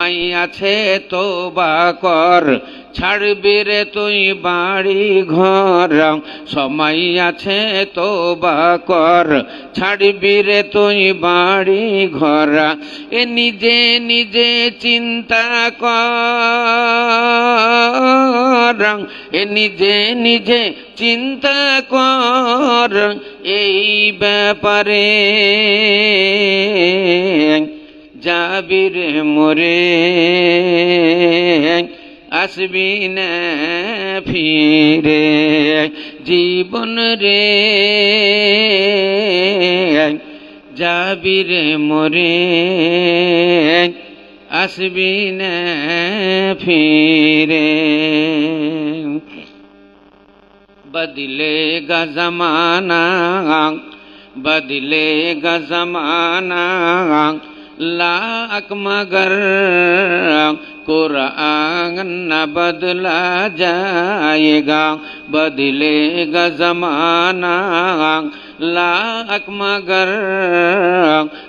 আছে তোবা কর, ছাড়বি রে তুই বাড়ি ঘর। সময় আছে তোবা কর, ছাড়বি রে তুই বাড়ি ঘর। এ নিজে নিজে চিন্তা কর, এ নিজে নিজে চিন্তা কর এই ব্যাপারে। যাবি রে মরে, আসবি না ফিরে, জীবন রে যাবি রে মরে, আসবি না ফিরে। बदलेगा जमाना, बदलेगा जमाना, लाख मगर कुरान न बदला जाएगा। बदलेगा जमाना, लाख मगर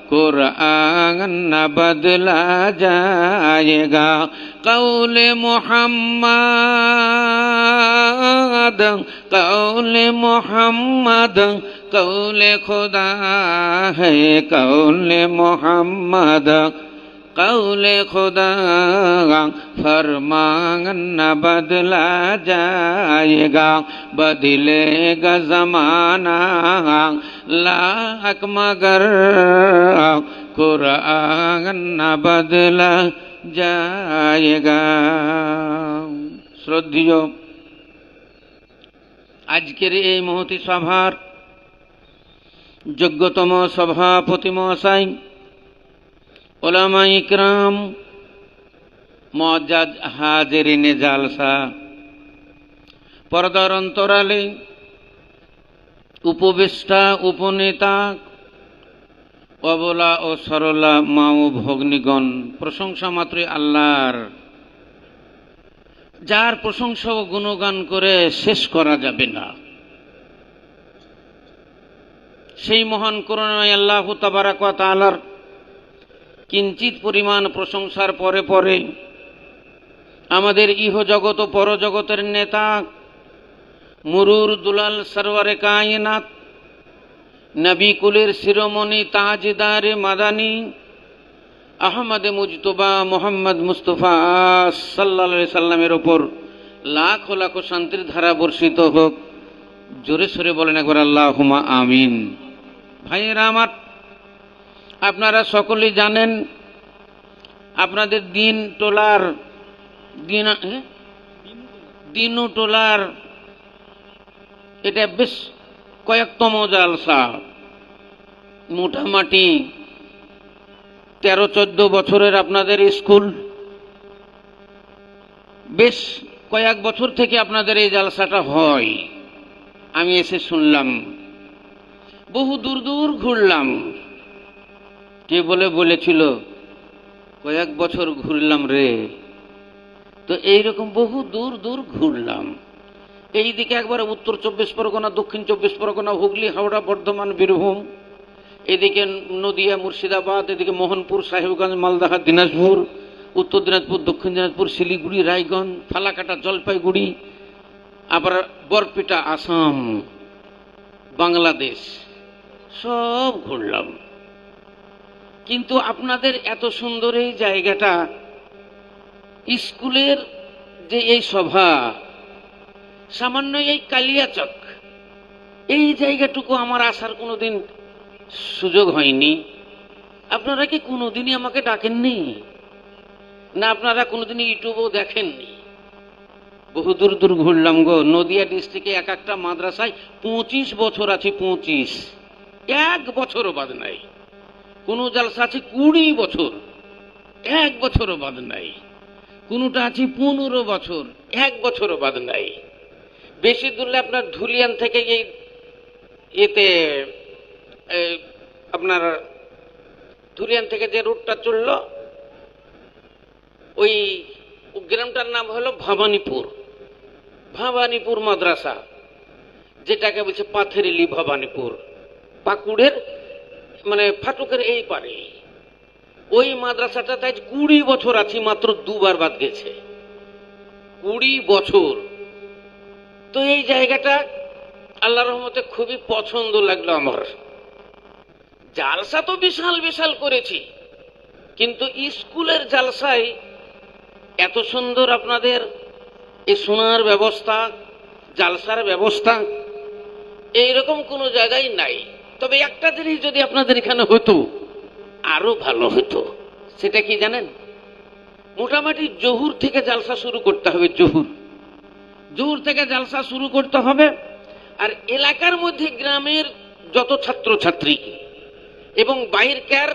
कुरान न बदला जाएगा। कौले मोहम्मद, कौले मोहम्मद, कौले खुदा है कौले मोहम्मद, कौले खुदा फरमान न बदला जाएगा। बदलेगा जमाना, लाख मगर कुरान न बदला जाएगा। श्रद्धेय আজকের এই মহতী সভার যোগ্যতম সভাপতি মহাশয়, ওলামায়ে ইকরাম, মুআজ্জাজ হাজিরিনে জালসা, পর্দার অন্তরালে উপবেষ্টা উপনেতা, অবলা ও সরলা মা ও ভগ্নীগণ, প্রশংসা মাত্রই আল্লাহর, যার প্রশংসা ও গুণগান করে শেষ করা যাবে না। সেই মহান করুণাময় আল্লাহ তাবারাক ওয়া তাআলার কিঞ্চিত পরিমাণ প্রশংসার পরে পরে আমাদের ইহজগৎ ও পরজগতের নেতা, মুরুর দুলাল সরওয়ারে কায়নাত, নবী কুলের শিরোমণি তাজদারে মাদানী আহমদে মুজতবা মোহাম্মদ মুস্তফা সাল্লাল্লাহু আলাইহি সাল্লামের ওপর লাখ লাখ শান্তির ধারা বর্ষিত হোক। জোরে সোরে বলেন একবার আল্লাহুম্মা আমিন। ভাইয়েরা আমার, আপনারা সকলেই জানেন আপনাদের দিনু টোলার এটা বেশ কয়েকতম জালসা। মোটামুটি 13-14 বছরের আপনাদের স্কুল, বেশ কয়েক বছর থেকে আপনাদের এই জালসাটা হয়। আমি এসে শুনলাম, বহু দূর দূর ঘুরলাম। কে বলেছিল কয়েক বছর ঘুরলাম রে, তো এইরকম বহু দূর দূর ঘুরলাম। এইদিকে একবার উত্তর 24 পরগনা, দক্ষিণ 24 পরগনা, হুগলি, হাওড়া, বর্ধমান, বীরভূম, এদিকে নদিয়া, মুর্শিদাবাদ, এদিকে মোহনপুর, সাহেবগঞ্জ, মালদা, দিনাজপুর, উত্তর দিনাজপুর, দক্ষিণ দিনাজপুর, শিলিগুড়ি, রায়গঞ্জ, ফালাকাটা, জলপাইগুড়ি, আবার বরপেটা, আসাম, বাংলাদেশ, সব ঘুরলাম। কিন্তু আপনাদের এত সুন্দর এই জায়গাটা, স্কুলের যে এই সভা, সামান্য এই কালিয়াচক, এই জায়গাটুকু আমার আসার কোনোদিন সুযোগ হয়নি। আপনারা কি কোনোদিনই আমাকে ডাকেননি? না আপনারা কোনোদিন ইউটিউবেও দেখেননি? বহু দূর দূর ঘুরলাম গো। নদিয়া ডিস্ট্রিক্টে এক একটা মাদ্রাসায় 25 বছর আছি, 25, এক বছরও বাদ নাই। কোন জালসা আছে 20 বছর, এক বছরও বাদ নাই। কোনটা আছে 15 বছর, এক বছরও বাদ নাই। বেশি দূরে আপনার ধুলিয়ান থেকে এই এতে আপনার ধুলিয়ান থেকে যে রুটটা চলল, ওই গ্রামটার নাম হলো ভবানীপুর। ভবানীপুর মাদ্রাসা, যেটাকে বলছে পাথরেলি ভবানীপুর, পাকুড়ের মানে ফাটকের এই পারে। ওই মাদ্রাসাটাতে আজ 20 বছর আছি, মাত্র 2 বার বাদ গেছে। 20 বছর। তো এই জায়গাটা আল্লাহর রহমতে খুবই পছন্দ লাগলো আমার। জালসা তো বিশাল বিশাল করেছি, কিন্তু স্কুলের জালসায় এত সুন্দর আপনাদের এই শোনার ব্যবস্থা, জালসার ব্যবস্থা এইরকম কোনো জায়গায় নাই। তবে একটা জিনিস যদি আপনাদের এখানে হতো আরো ভালো হতো। সেটা কি জানেন? মোটামুটি জহুর থেকে জালসা শুরু করতে হবে। জহুর থেকে জালসা শুরু করতে হবে। আর এলাকার মধ্যে গ্রামের যত ছাত্রছাত্রী এবং বাইরকার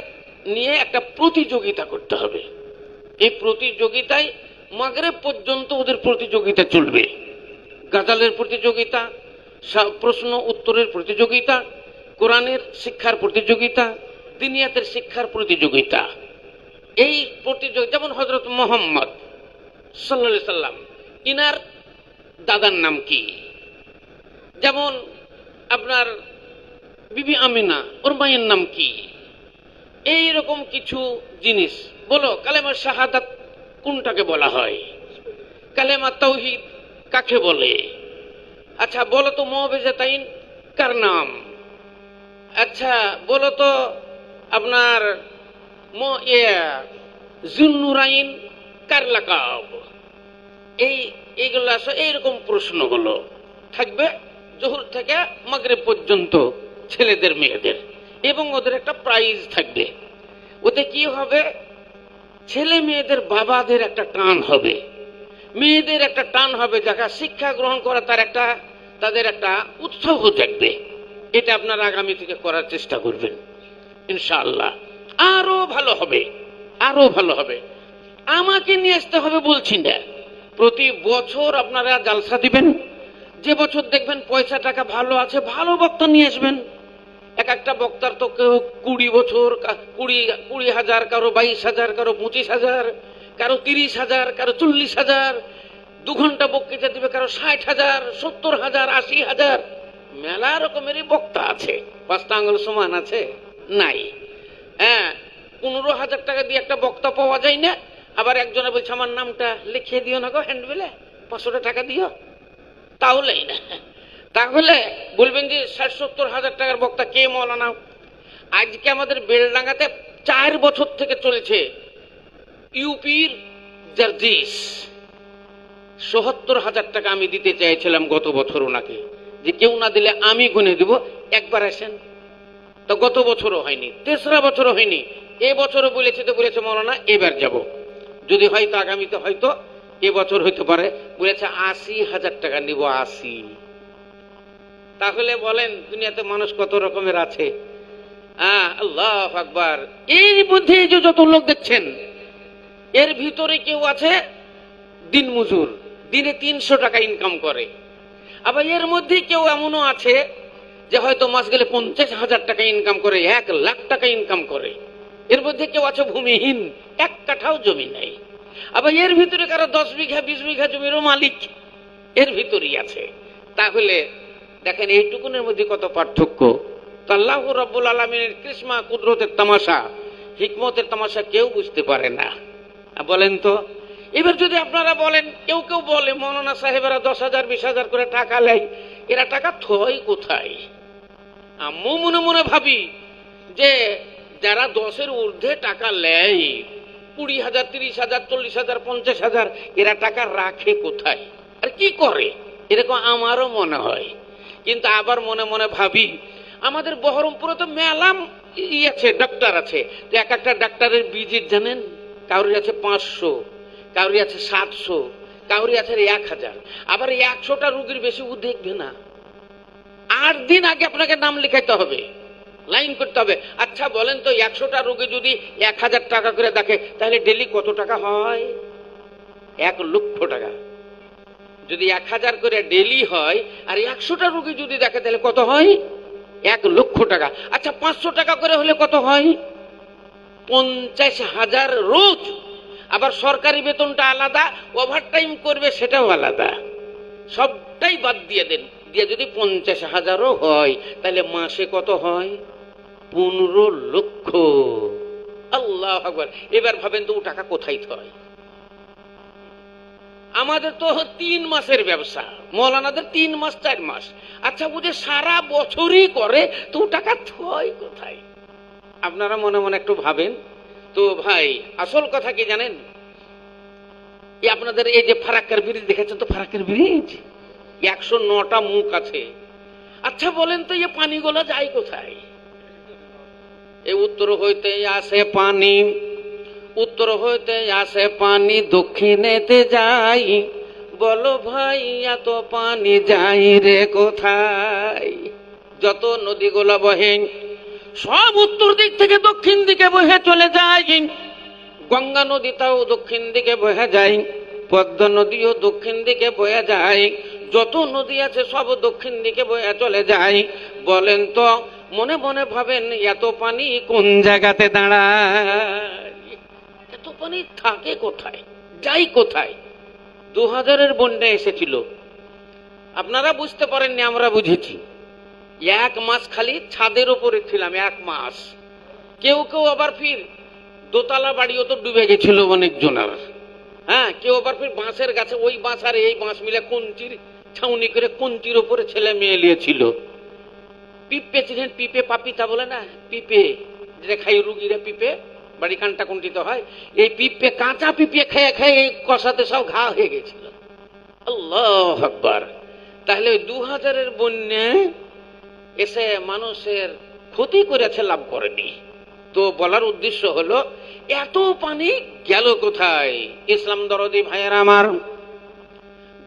নিয়ে একটা প্রতিযোগিতা করতে হবে। এই প্রতিযোগিতায় মাগরিব পর্যন্ত ওদের প্রতিযোগিতা চলবে। গাজালের প্রতিযোগিতা, প্রশ্ন উত্তরের প্রতিযোগিতা, কোরআনের শিক্ষার প্রতিযোগিতা, দিনিয়াতের শিক্ষার প্রতিযোগিতা। এই প্রতিযোগিতা যেমন হযরত মুহাম্মদ সাল্লাল্লাহু আলাইহি সাল্লাম, ইনার দাদার নাম কি? যেমন আপনার বিবি আমিনা, ওর মায়ের নাম কি? এইরকম কিছু জিনিস বলো। কালেমা শাহাদাত কোনটাকে বলা হয়? কালেমা তাওহীদ কাকে বলে? আচ্ছা বলো তো মুআবিজাতাইন কার নাম? আচ্ছা বলো তো আপনার যুন্নুরাইন কার লাকাব? এইগুলো আছে। এইরকম প্রশ্নগুলো থাকবে জোহর থেকে মাগরিব পর্যন্ত ছেলেদের মেয়েদের, এবং ওদের একটা প্রাইজ থাকবে। ওতে কি হবে? ছেলে মেয়েদের বাবাদের একটা টান হবে, মেয়েদের একটা টান হবে, যারা শিক্ষা গ্রহণ করা তাদের একটা উৎসাহ জাগবে। এটা আপনারা আগামী থেকে করার চেষ্টা করবেন ইনশাআল্লাহ। আরো ভালো হবে, আরো ভালো হবে। আমাকে নিয়ে আসতে হবে বলছি না, প্রতি বছর আপনারা জালসা দিবেন। যে বছর দেখবেন পয়সা টাকা ভালো আছে, ভালো বক্তা নিয়ে আসবেন। এক একটা বক্তার তো কেউ 20 বছর, 20,000, কারো 22,000, কারো 25,000, কারো 30,000, কারো 40,000। 2 ঘন্টা বক্তৃতা দিবে কারো 60,000, 70,000, 80,000। মেলা রকমেরই বক্তা আছে। 5টা আঙ্গুল সমান আছে নাই। হ্যাঁ, 15,000 টাকা দিয়ে একটা বক্তা পাওয়া যায় না। আবার একজনে বলছে আমার নামটা লিখিয়ে দিও না গো হ্যান্ডবিলে, 500 টাকা দিও, তাহলেই না। তাহলে বলবেন যে 60-70,000 টাকার বক্তা কে মৌলানা? আজকে আমাদের বেলডাঙ্গাতে 4 বছর থেকে চলেছে ইউপির জার্জিস। ৭০,000 টাকা আমি দিতে চাইছিলাম গত বছর ওনাকে, যে কেউ না দিলে আমি গুনে দিব, একবার আসেন। তো গত বছরও হয়নি, 3রা বছরও হয়নি, এবছরও বলেছে। তো বলেছে মৌলানা এবার যাব, যদি হয়তো আগামীতে হয়তো এবছর হইতে পারে। বলেছে 80,000 টাকা নিব। 80। তাহলে বলেন দুনিয়াতে মানুষ কত রকমের আছে। আল্লাহু আকবার। এর মধ্যে যে যত লোক দেখছেন, এর ভিতরে কেউ আছে দিন মজুর, দিনে 300 টাকা ইনকাম করে। আবার এর মধ্যে কেউ এমনও আছে যে হয়তো মাস গেলে 50,000 টাকা ইনকাম করে, 1 লাখ টাকা ইনকাম করে। এর মধ্যে কেউ আছে ভূমিহীন, 1 কাঠাও জমি নাই। আবার এর ভিতরে কারো 10 বিঘা 20 বিঘা জমিরও মালিক এর ভিতরেই আছে। তাহলে দেখেন এইটুকুনের মধ্যে কত পার্থক্য। আল্লাহ রাব্বুল আলামিনের কৃষ্মা কুদরতের তামাশা, হিকমতের তামাশা কেউ বুঝতে পারে না। বলেন তো, এবার যদি আপনারা বলেন, কেউ কেউ বলে মৌলানা সাহেবেরা 10,000 20,000 করে টাকা নেয়, এরা টাকা থয় কোথায়? আমি মনে মনে ভাবি যে যারা 10-এর ঊর্ধ্বে টাকা নেয়, 20,000 30,000 40,000 50,000, এরা টাকা রাখে কোথায় আর কি করে? এরকম আমারও মনে হয়। কিন্তু আবার মনে মনে ভাবি আমাদের বহরমপুরে তো মেলাম আছে, ডাক্তার আছে। তো এক একটা ডাক্তারের ভিজিট জানেন, কাউরি আছে 500, কাউরি আছে 700, কাউরি আছে 1,000। আবার 100টা রোগীর বেশি ও দেখবে না। 8 দিন আগে আপনাকে নাম লিখাইতে হবে, লাইন করতে হবে। আচ্ছা বলেন তো, 100টা রোগী যদি 1,000 টাকা করে দেখে, তাহলে ডেলি কত টাকা হয়? 1 লক্ষ টাকা। যদি 1,000 করে ডেলি হয়, আর 100টা রোগী যদি দেখে, তাহলে কত হয়? 1 লক্ষ টাকা। আচ্ছা 500 টাকা করে হলে কত হয়? 50,000 রোজ। আবার সরকারি বেতনটা আলাদা, ওভারটাইম করবে সেটাও আলাদা। সবটাই বাদ দিয়ে দেন, দিয়ে যদি 50,000ও হয়, তাহলে মাসে কত হয়? 15 লক্ষ। আল্লাহু আকবার। এবার ভাবেন তো ও টাকা কোথায় থয়? আমাদের তো 3 মাসের ব্যবসা, মৌলানাদের 3 মাস 4 মাস। আচ্ছা বুঝে সারা বছরই করে, তো টাকা থয় কোথায়? আপনারা মনে মনে একটু ভাবেন তো ভাই। আসল কথা কি জানেন, আপনাদের এই যে ফারাক্কার ব্রিজ দেখেছেন তো, ফারাক্কার ব্রিজ 109টা মুখ আছে। আচ্ছা বলেন তো এই পানিগুলো যায় কোথায়? এই উত্তর হইতে আসে পানি, উত্তর হইতে আসে পানি, দক্ষিণেতে যাই, বলো ভাই এত পানি যাই রে কোথায়? যত নদীগুলো বহে সব উত্তর দিক থেকে দক্ষিণ দিকে বহে চলে যায়। গঙ্গা নদীটাও দক্ষিণ দিকে বহে যায়, পদ্মা নদীও দক্ষিণ দিকে বয়ে যায়, যত নদী আছে সব দক্ষিণ দিকে বয়ে চলে যায়। বলেন তো মনে মনে ভাবেন এত পানি কোন জায়গাতে দাঁড়ায়? এত পানি থাকে কোথায়, যাই কোথায়? 2000-এর বন্যা এসেছিল, আপনারা বুঝতে পারেননি, আমরা বুঝেছি। 1 মাস খালি ছাদের উপরে ছিলাম, 1 মাস। কেউ কেউ আবার ফির দোতলা বাড়িও তো ডুবে গেছিল অনেক জনের। হ্যাঁ, কেউ আবার ফির বাঁশের গাছে, ওই বাঁশ আর এই বাঁশ মিলে কঞ্চির ছাউনি করে কঞ্চির উপরে ছেলে মেয়ে লিয়েছিল। পিঁপে ছিলেন, পিঁপে পাপিতা বলে না, পিঁপে যেটা খাই রুগীরা, পিঁপে বাড়ি কানটা কুণ্ঠিত হয়, এই পিঁপে কাঁচা পিঁপে খেয়ে খেয়ে এই কষাতে সব ঘা হয়ে গেছিল। আল্লাহু আকবার। তাহলে ওই 2000-এর বন্যা এসে মানুষের ক্ষতি করেছে, লাভ করেনি। তো বলার উদ্দেশ্য হলো এত পানি গেল কোথায়? ইসলাম দরদি ভাইয়েরা আমার,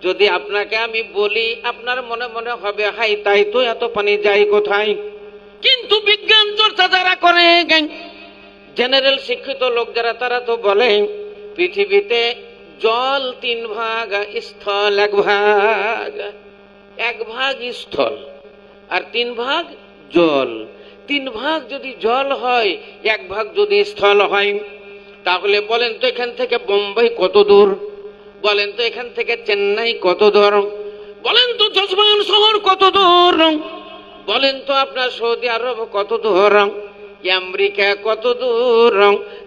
যদি আপনাকে আমি বলি আপনার মনে মনে হবে হাই তাই তো, এত পানি যায় কোথায়? কিন্তু বিজ্ঞান চর্চা যারা করে, জেনারেল শিক্ষিত লোক যারা, তারা তো বলে পৃথিবীতে জল 3 ভাগ, স্থল 1 ভাগ। 1 ভাগ স্থল আর 3 ভাগ জল। 3 ভাগ যদি জল হয়, 1 ভাগ যদি স্থল হয়, তাহলে বলেন তো এখান থেকে বোম্বাই কত দূর? বলেন তো এখান থেকে চেন্নাই কত দূর? বলেন তো জজমান শহর কত দূর? বলেন তো আপনার সৌদি আরব কত দূর? আমেরিকা কত দূর?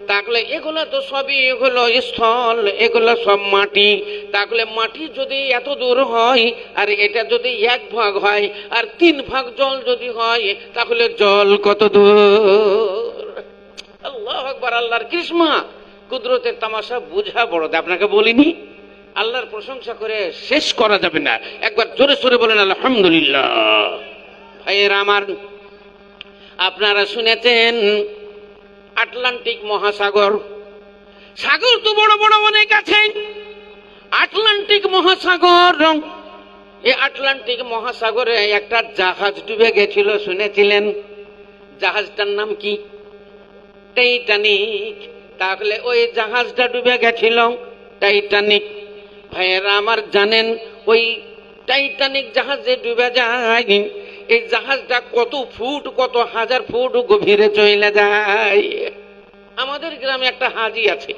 তাহলে এগুলা তো সবই হলো স্থল, এগুলা সব মাটি। তাহলে মাটি যদি এত দূর হয়, আর এটা যদি 1 ভাগ হয়, আর 3 ভাগ জল যদি হয়, তাহলে জল কত দূর? আল্লাহু আকবার। আল্লাহর কৃষ্মা কুদরতের তামাশা বুঝা বড়, আপনাকে বলিনি? আল্লাহর প্রশংসা করে শেষ করা যাবে না। একবার জোরে সোরে বলেন আলহামদুলিল্লাহ। ভাইয়েরা আমার, আপনারা শুনেছেন আটলান্টিক মহাসাগর, সাগর তো বড় বড় অনেক আছে। আটলান্টিক মহাসাগর, এই আটলান্টিক মহাসাগরে একটা জাহাজ ডুবে গেছিল, শুনেছিলেন? জাহাজটার নাম কি? টাইটানিক। তাহলে ওই জাহাজটা ডুবে গেছিল, টাইটানিক। ভাইয়েরা আমার জানেন ওই টাইটানিক জাহাজে ডুবে যায়, এই জাহাজটা কত ফুট, কত হাজার ফুট গভীরে চলে যায়। আমাদের গ্রামে একটা হাজি আছে,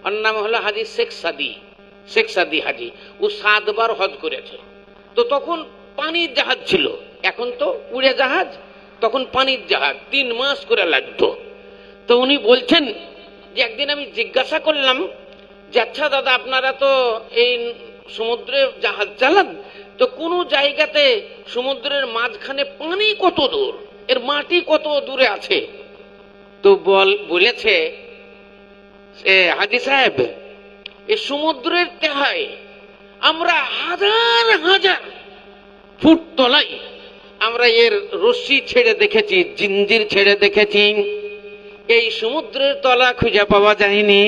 ওর নাম হলো হাজি শেখ সাদি। শেখ সাদি হাজি, ও 7 বার হজ করেছে। তো তখন পানির জাহাজ ছিল, এখন তো উড়ে জাহাজ, তখন পানির জাহাজ 3 মাস করে লাগতো। তো উনি বলছেন যে একদিন আমি জিজ্ঞাসা করলাম যে আচ্ছা দাদা, আপনারা তো এই সমুদ্রে জাহাজ চালান, তো কোন জায়গাতে সমুদ্রের মাঝখানে পানি কত দূর, এর মাটি কত দূরে আছে? তো বলেছে হাজি সাহেব, এই সমুদ্রের তেহায় আমরা হাজার হাজার ফুট তলাই আমরা এর রশ্মি ছেড়ে দেখেছি, জিঞ্জির ছেড়ে দেখেছি, এই সমুদ্রের তলা খুঁজে পাওয়া যায়নি।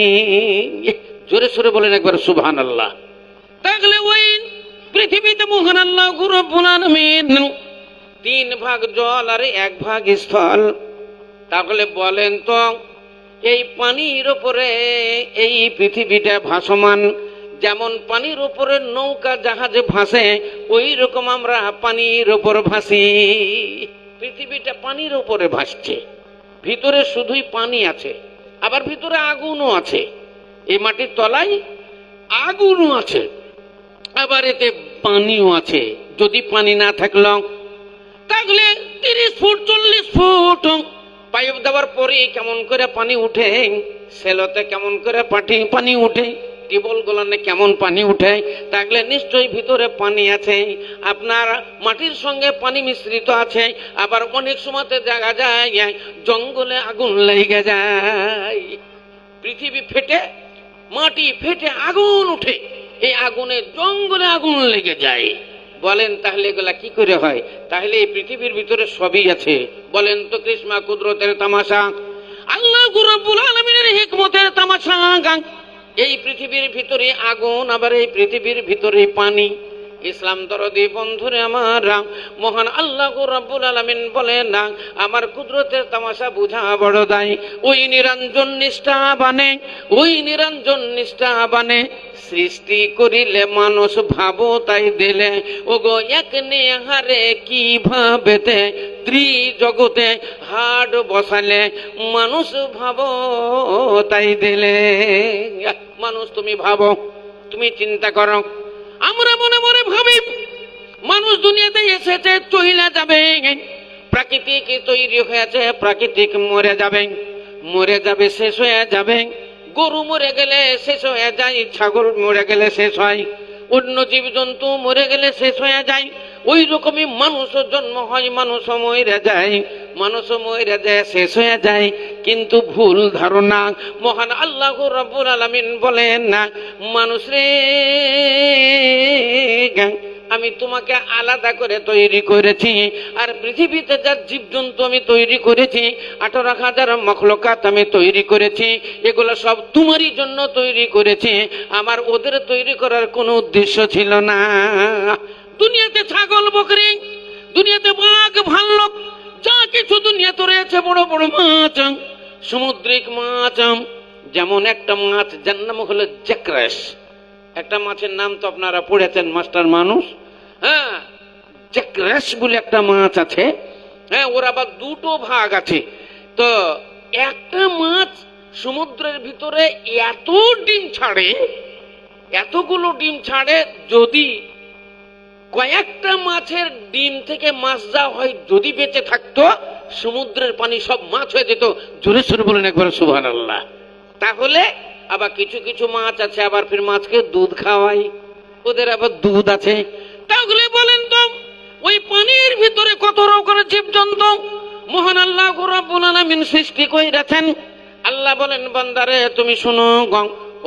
জোরে সোরে বলেন একবার সুবহানাল্লাহ। তাহলে ওই পৃথিবীতে মহান আল্লাহ রব্বুল আলামিন 3 ভাগ জল আর 1 ভাগ স্থল। তাহলে বলেন তো এই পানির উপরে এই পৃথিবীটা ভাসমান, যেমন পানির উপরে নৌকা জাহাজে ভাসে, ওই রকম আমরা পানির উপর ভাসি। পৃথিবীটা পানির উপরে ভাসছে, ভিতরে শুধুই পানি আছে, আবার ভিতরে আগুনও আছে। এই মাটির তলায় আগুনও আছে, আবার এতে পানিও আছে। যদি পানি না থাকলো তাহলে 30 ফুট 40 ফুট পাইপ দেওয়ার পরে কেমন করে পানি উঠে, সেলোতে কেমন করে পানি উঠে, টিউবওয়েল গুলানে কেমন পানি উঠে, তাহলে নিশ্চয়ই ভিতরে পানি আছে। আপনার মাটির সঙ্গে পানি মিশ্রিত আছে। আবার অনেক সময়তে দেখা যায় জঙ্গলে আগুন লেগে যায়, পৃথিবী ফেটে মাটি ফেটে আগুন উঠে, এই আগুনে জঙ্গলে আগুন লেগে যায়। বলেন তাহলে এগুলা কি করে হয়? তাহলে এই পৃথিবীর ভিতরে সবই আছে। বলেন তো কৃষ্ণা কুদরতের তামাশা, আল্লাহ রাব্বুল আলামিনের হিকমতের তামাশা। এই পৃথিবীর ভিতরে আগুন, আবার এই পৃথিবীর ভিতরে পানি। ইসলাম দরদি বন্ধুরে আমার, মহান আল্লাহ রাব্বুল আলামিন বলেন না, আমার কুদরতের তামাশা বুঝা বড় দায়। ওই নিরঞ্জন নিষ্ঠা বানে, ওই নিরঞ্জন নিষ্ঠা বানে, সৃষ্টি করিলে মানুষ ভাবো তাই দিলে, ওগো এক নেহারে কি ভাবেতে, ত্রিজগতে হাট বসালে, মানুষ ভাবো তাই দিলে। মানুষ তুমি ভাবো, তুমি চিন্তা করো। আমরা মনে মনে ভাবি মানুষ দুনিয়াতে এসেছে, চইলা যাবে, প্রাকৃতিক তৈরি হয়েছে, প্রাকৃতিক মরে যাবে, মরে যাবে, শেষ হয়ে যাবে। গরু মরে গেলে শেষ হয়ে যায়, ছাগল মরে গেলে শেষ হয়, অন্য জীবজন্তু মরে গেলে শেষ হয়ে যায়। ওই রকমই মানুষও জন্ম হয়, মানুষও মরে যায়, মানুষও মরে যায়, শেষ হয়ে যায়। কিন্তু ভুল ধারণা। মহান আল্লাহ রাব্বুল আলামিন বলেন না, মানুষ রে আমি তোমাকে আলাদা করে তৈরি করেছি, আর পৃথিবীতে যা জীবজন্তু আমি তৈরি করেছি, 18,000 মখলুকাত আমি তৈরি করেছি, এগুলো সব তোমারই জন্য তৈরি করেছি। আমার ওদের তৈরি করার কোনো উদ্দেশ্য ছিল না। দুনিয়াতে ছাগল বকরি, দুনিয়াতে বাঘ ভাল্লুক, যা কিছু দুনিয়াতে রয়েছে, বড় বড় মাছ, সামুদ্রিক মাছ। যেমন একটা মাছ যার নাম হলো জ্যাক্রাস, একটা মাছের নাম তো আপনারা পড়েছেন মাস্টার মানুষ। হ্যাঁ, জ্যাক্রাস বলে একটা মাছ আছে। হ্যাঁ, ওর আবার দুটো ভাগ আছে। তো একটা মাছ সমুদ্রের ভিতরে এত ডিম ছাড়ে, এতগুলো ডিম ছাড়ে, যদি কয়েকটা মাছের ডিম থেকে মাছ যা হয় যদি বেঁচে থাকতো, সমুদ্রের পানি সব মাছ হয়ে যেত। জোরে সোরে বলেন একবার সুবহানাল্লাহ। তাহলে আবার কিছু কিছু মাছ আছে, আবার ফির মাছকে দুধ খাওয়াই, ওদের আবার দুধ আছে। তাহলে বলেন তো ওই পানির ভিতরে কত রকমের জীবজন্তু মহান আল্লাহ রাব্বুল আলামিন সৃষ্টি করেছেন। আল্লাহ বলেন, বান্দারে তুমি শুনো,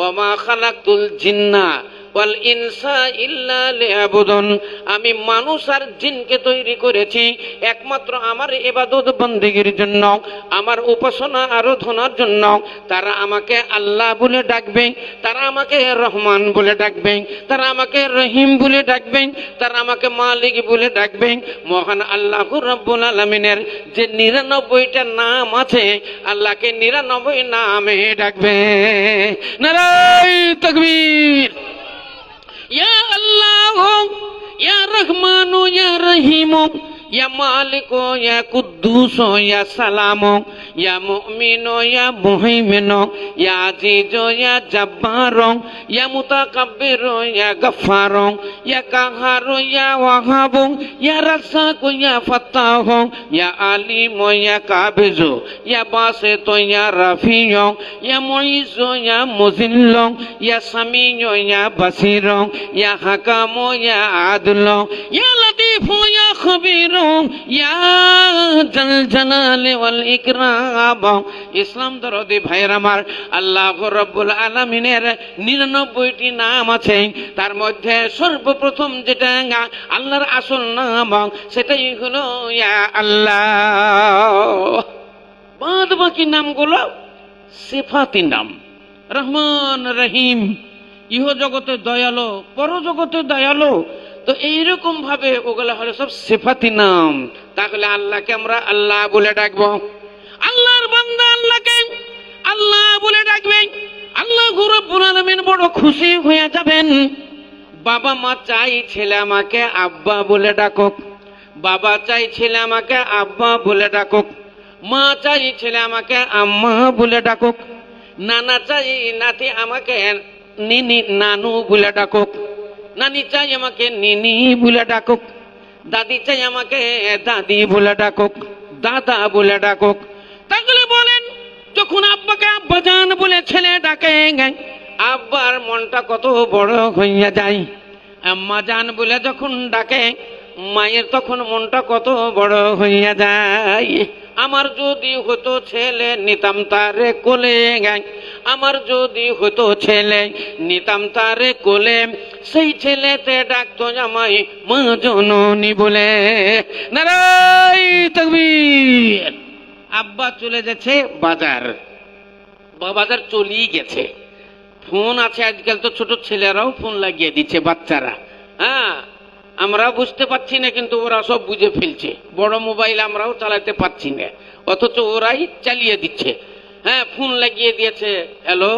ওমা খালাকতুল জিন্না ওয়াল ইনসা ইল্লা লিয়াবুদুন, আমি মানুষ আর জিনকে তৈরি করেছি একমাত্র আমার ইবাদত বন্দেগীর জন্য, আমার উপাসনা আরাধনার জন্য। তারা আমাকে আল্লাহ বলে ডাকবে, তারা আমাকে রহমান বলে ডাকবে, তারা আমাকে রহিম বলে ডাকবে, তারা আমাকে মালিক বলে ডাকবে। মহান আল্লাহ রাব্বুল আলামিনের যে 99টা নাম আছে, আল্লাহকে 99 নামে ডাকবে। নারায়ে তাকবীর। ইয়া আল্লাহ, ইয়া রহমান, ইয়া রহিম, ইয়া মালিক, ইয়া কুদ্দুস, ইয়া সালাম, ইয়া মুমিন, ইয়া মুহাইমিন, ইয়া আজিজ, ইয়া জব্বার, ইয়া মুতাকাব্বির, ইয়া গফফার, ইয়া কাহার, ইয়া ওয়াহাব, ইয়া রাজ্জাক, ইয়া ফাত্তাহ, ইয়া আলিম, ইয়া কাবিজ, ইয়া বাসিত, ইয়া রাফি, ইয়া মুইজ, ইয়া মুযিল্ল, ইয়া সামি, ইয়া বাসির, ইয়া হাকাম, ইয়া আদল, ইয়া লতীফ, ইয়া খবীর, ইয়া জাল জালাল ওয়াল ইকরাম। ইসলাম দরদি ভাইয়ের আমার, আল্লাহ রাব্বুল আলামিনের 99টি নাম আছে। তার মধ্যে সর্বপ্রথম যেটা আল্লাহর আসল নাম, সেটাই হলো ইয়া আল্লাহ। বাদ বাকি নামগুলো সিফাতি নাম, রহমান, রহিম, ইহ জগতে দয়ালু, পর জগতে দয়ালু। তো এইরকম ভাবে ওগুলো হলো সব সিফাতি নাম। তাহলে আল্লাহকে আমরা আল্লাহ বলে ডাকবো, আল্লাহর বান্দা আল্লাহকে আল্লাহ বলে ডাকবে। আল্লাহ রাব্বুল আলামিন বড় খুশি হয়ে যাবেন। বাবা মা চাই ছেলে আমাকে আব্বা বলে ডাকুক, বাবা চাই ছেলে আমাকে আব্বা বলে ডাকুক, মা চাই ছেলে আমাকে আম্মা বলে ডাকুক, নানা চাই নাতি আমাকে নিনি নানু বলে ডাকুক, নানি চাই আমাকে নিনি বলে ডাকুক, দাদি চাই আমাকে দাদি বলে ডাকুক, দাদা বলে ডাকুক। তাহলে বলেন, যখন আব্বাকে আব্বাজান বলে ছেলে ডাকে, আব্বার মনটা কত বড় হইয়া যায়। আম্মা জান বলে যখন ডাকে, মায়ের তখন মনটা কত বড় হইয়া যায়। আমার যদি হতো ছেলে নিতাম তারে কোলে, আমার যদি হতো ছেলে নিতাম তারে কোলে, সেই ছেলেতে ডাকতো আমায় মা জননী বলে। নারাই তাকবীর। আব্বা চলে যাচ্ছে বাজার, বাজার চলেই গেছে। ফোন আছে আজকাল, তো ছোট ছেলেরাও ফোন লাগিয়ে দিচ্ছে, বাচ্চারা। হ্যাঁ, আমরা বুঝতে পারছি না, কিন্তু ওরা সব বুঝে ফেলছে। বড় মোবাইল আমরাও চালাতে পারছি না, অথচ ওরাই চালিয়ে দিচ্ছে। হ্যাঁ, ফোন লাগিয়ে দিয়েছে। হ্যালো,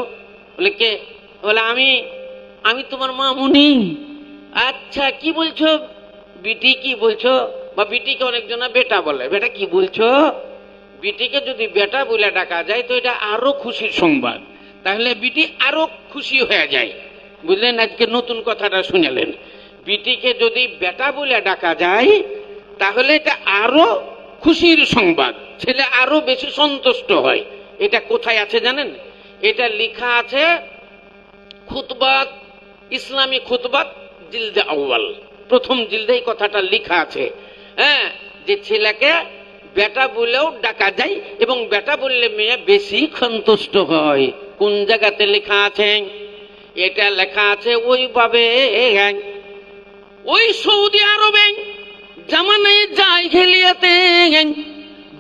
বলে কে? বলে আমি তোমার মামুনি। আচ্ছা, কি বলছো? বিটি কি বলছো? বা বিটিকে অনেকজনা বেটা বলে। বেটা কি বলছো? বিটিকে যদি বেটা বলে ডাকা যায় তো এটা আরো খুশির সংবাদ, তাহলে বিটি আরো খুশি হয়ে যায়। বুঝলেন? আজকে নতুন কথাটা শুনলেন। বিটিকে যদি বেটা বলে ডাকা যায় তাহলে এটা আরো খুশির সংবাদ, ছেলে আরো বেশি সন্তুষ্ট হয়। এটা কোথায় আছে জানেন? এটা লেখা আছে খুতবাত, ইসলামী খুতবাত জিলদে আউয়াল, প্রথম জিলদে এই কথাটা লেখা আছে। হ্যাঁ, যে ছেলেকে বেটা বলেও ডাকা যায় এবং বেটা বললে মেয়ে বেশি সন্তুষ্ট হয়। কোন জায়গাতে লেখা আছে? এটা লেখা আছে ওইভাবে ওই সৌদি আরবে জামানায় যায় খেলিয়াতে,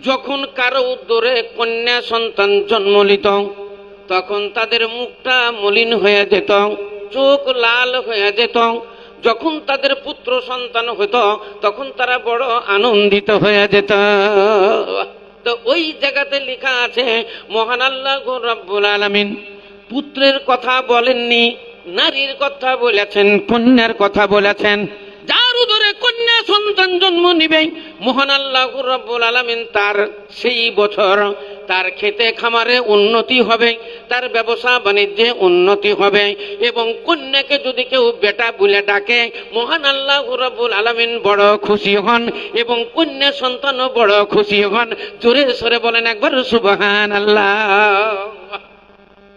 যখন কারো উদ্দরে কন্যা সন্তান জন্ম নিত তখন তাদের মুখটা মলিন হয়ে যেত, চোখ লাল হয়ে যেত। যখন তাদের পুত্র সন্তান হতো তখন তারা বড় আনন্দিত হয়ে যেত। তো ওই জায়গাতে লেখা আছে মহান আল্লাহ রাব্বুল আলামিন পুত্রের কথা বলেননি, নারীর কথা বলেছেন, কন্যার কথা বলেছেন। যার উদরে কন্যা সন্তান জন্ম নিবে মহান আল্লাহ রাব্বুল আলামিন তার সেই বছর তার খেতে খামারে উন্নতি হবে, তার ব্যবসা বাণিজ্যে উন্নতি হবে। এবং কন্যাকে যদি কেউ বেটা বলে ডাকে মহান আল্লাহ রাব্বুল আলামিন বড় খুশি হন এবং কন্যা সন্তানও বড় খুশি হন। জোরে সরে বলেন একবার সুবহানাল্লাহ।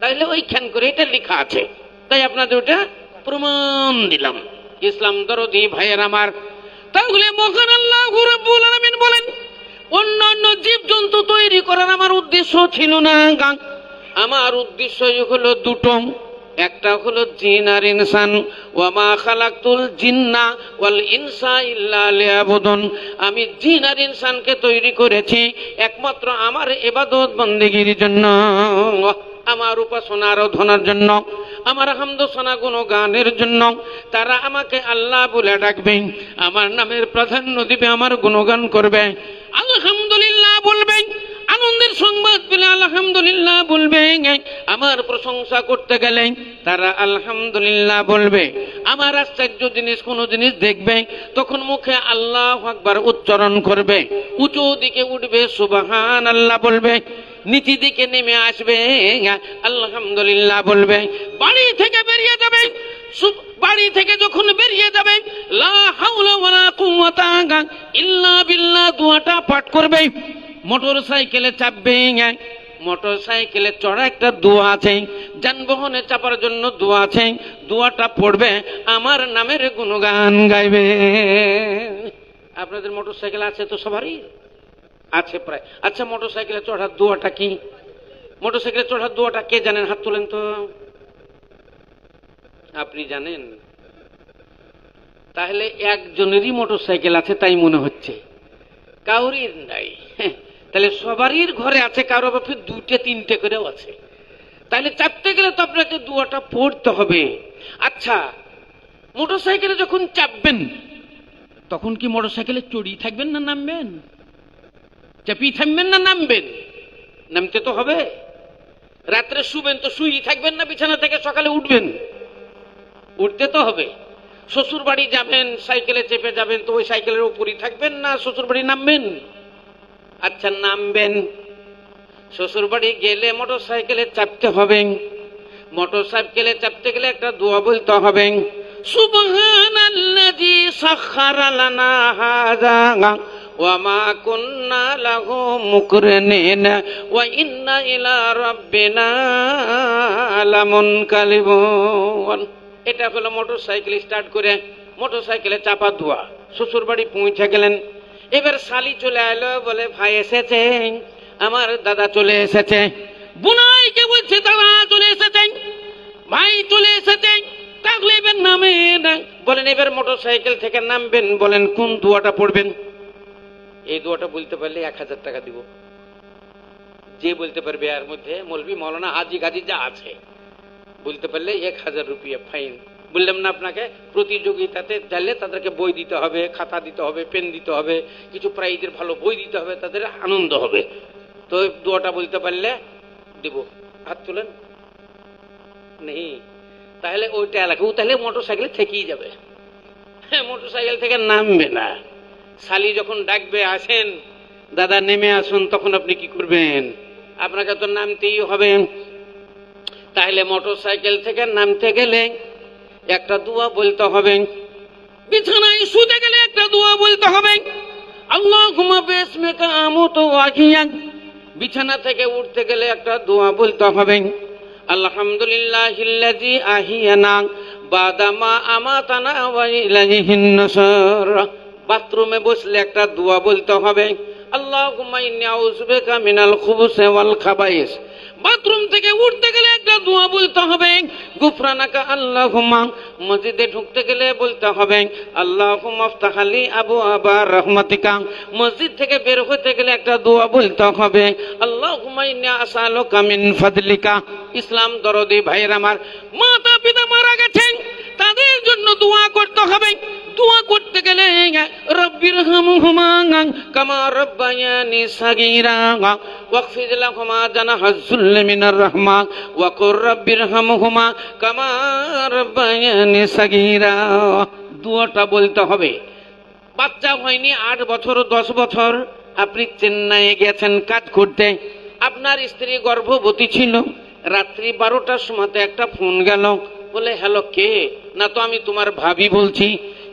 তাইলে ওইখান করে এটা লেখা আছে, তাই আপনাদের ওটা প্রমাণ দিলাম। ইসলাম দরদি ভাইয়ের আমার, তাহলে মহান আল্লাহ রাব্বুল আলামিন বলেন অন্যান্য জীব জন্তু তৈরি করার আমার উদ্দেশ্য ছিল না। আমার উদ্দেশ্য হলো দুটো, একটা হলো জিন আর ইনসান। ওয়া মা খালাকতুল জিন্না ওয়াল ইনসা ইল্লা লিয়াবুদুন। আমি জিন আর ইনসানকে তৈরি করেছি একমাত্র আমার ইবাদত বন্দেগীর জন্য, আমার উপাসনা আরাধনার জন্য, আমার হামদোসনা গুণগানের জন্য। তারা আমাকে আল্লাহ বলে ডাকবে, আমার নামের প্রাধান্য দিবে, আমার গুণগান করবে, আলহামদুলিল্লাহ বলবে। আনন্দের সংবাদ পেলে আলহামদুলিল্লাহ বলবে। আমার প্রশংসা করতে গেলে তারা আলহামদুলিল্লাহ বলবে। আমার আশ্চর্য জিনিস কোন জিনিস দেখবে তখন মুখে আল্লাহু আকবার উচ্চারণ করবে। উঁচু দিকে উঠবে সুবহানাল্লাহ বলবে, নিচে দিকে নেমে আসবে আলহামদুলিল্লাহ বলবে। বাড়ি থেকে বেরিয়ে যাবে, বাড়ি থেকে যখন বেরিয়ে যাবে লা হাওলা ওয়ালা কুওয়াতা ইল্লা বিল্লাহ দোয়াটা পাঠ করবে। মোটর সাইকেলে চাপবে, মোটর সাইকেলে চড়া একটা দোয়া আছে, যানবাহনে চাপার জন্য দোয়া আছে, দোয়াটা পড়বে, আমার নামের গুণগান গাইবে। আপনাদের মোটর সাইকেল আছে তো? সবারই আছে প্রায়। আচ্ছা, মোটর সাইকেলে চড়ার দোয়াটা কি? মোটর সাইকেলে চড়ার দোয়াটা কে জানেন? হাত তোলেন তো। আপনি জানেন? তাহলে একজনেরই মোটর সাইকেল আছে তাই মনে হচ্ছে, কাউরির নাই। তাহলে সবারই ঘরে আছে, কারো বাপে দুইটা তিনটে করেও আছে। তাহলে চাপতে গেলে তো আপনাকে দোয়াটা পড়তে হবে। আচ্ছা, মোটর সাইকেলে যখন চাপবেন তখন কি মোটর সাইকেলে চড়িয়ে থাকবেন না নামবেন? চাপিয়ে থাকবেন না নামবেন? নামতে তো হবে। রাত্রে শুবেন তো শুয়ে থাকবেন না বিছানা থেকে সকালে উঠবেন? উঠতে তো হবে। শ্বশুর বাড়ি যাবেন, সাইকেলে চেপে যাবেন, তো ওই সাইকেলের উপরই থাকবেন না শ্বশুর বাড়ি নামবেন? আচ্ছা, নামবেন। শ্বশুর বাড়ি গেলে মোটর সাইকেলে চাপতে হবে। মোটর সাইকেলে চাপতে গেলে একটা দোয়া বলতে হবে, সুবহানাল্লাযী সাখখারা লানা হাযা ওয়া মা কুন্না লাহু মুকরিনিন ওয়া ইন্না ইলা রাব্বিনা লামুনকালিবুন। এটা হলো মোটরসাইকেল স্টার্ট করে মোটরসাইকেলে চাপা ধোয়া। শ্বশুর বাড়ি পৌঁছে গেলেন। এবার শালি চলে এলো, বলে ভাই এসেছে, আমার দাদা চলে এসেছে। বুনাইকে বলছে দাদা চলে এসেছেন, ভাই চলে এসেছেন, তাহলে এবার নামেন। বলেন এবার মোটরসাইকেল থেকে নামবেন, বলেন কোন দোয়াটা পড়বেন? এই দোয়াটা বলতে পারলে 1000 টাকা দিব। যে বলতে পারবে এর মধ্যে মৌলভী মৌলানা হাজি গাজি যা আছে, বলতে পারলে 1000 রুপিয়া ফাইন। বললাম না আপনাকে, প্রতিযোগিতাতে গেলে তাদেরকে বই দিতে হবে, খাতা দিতে হবে, পেন দিতে হবে, কিছু প্রাইজের ভালো বই দিতে হবে, তাদের আনন্দ হবে। তো দোয়াটা বলতে পারলে দিব। হাত তুলেন নেই, তাহলে ওইটা এলাকা, ও তাহলে মোটরসাইকেল থেকেই যাবে, মোটরসাইকেল থেকে নামবে না। শালি যখন ডাকবে আসেন দাদা নেমে আসুন, তখন আপনি কি করবেন? আপনাকে তো নামতেই হবে। তাহলে মোটরসাইকেল থেকে নামতে গেলে একটা দোয়া বলতে হবে, বিছানায় শুতে গেলে একটা দোয়া বলতে হবে, আল্লাহুম্মা বিসমিকা আমুতু ওয়া আহইয়া। বিছানা থেকে উঠতে গেলে একটা দোয়া বলতে হবে, আলহামদুলিল্লাহিল্লাযী আহইয়ানা বাদামা আমাতানা ওয়া ইলাইহিন নুশুর। বাথরুমে বসলে একটা দোয়া বলতে হবে, আল্লাহুম্মা ইন্নী আউযু বিকা মিনাল খুবুসি ওয়াল খাবাইস। বাথরুম থেকে উঠতে গেলে একটা দোয়া বলতে হবে, গুফরানাকা আল্লাহুম্মা। মসজিদে ঢুকতে গেলে বলতে হবে, আল্লাহুম্মা ইফতাহ লি আবওয়াবা রাহমাতিকা। মসজিদ থেকে বের হতে গেলে একটা দোয়া বলতে হবে, আল্লাহুম্মা ইন্নী আসআলুকা মিন ফাদলিকা। ইসলাম দরদি ভাইয়ের আমার, মাতা পিতা মারা গেছেন, তাদের জন্য দোয়া করতে হবে। দোয়া করতে গেলে রব্বিরহামহুমা কামা রাব্বায়ানি সাগীরা ওয়াগফির লাহুমা জানাহাজ যুল্লি মিনার রাহমা ওয়া কুর রব্বিরহামহুমা কামা রাব্বায়ানি সাগীরা। দোয়াটা বলতে হবে। বাচ্চা হয়নি 8 বছর 10 বছর, আপনি চেন্নাইয়ে গেছেন কাজ করতে, আপনার স্ত্রী গর্ভবতী ছিল। রাত্রি 12টার সময় একটা ফোন গেল, বলে হ্যালো কে? না তো আমি তোমার ভাবি বলছি।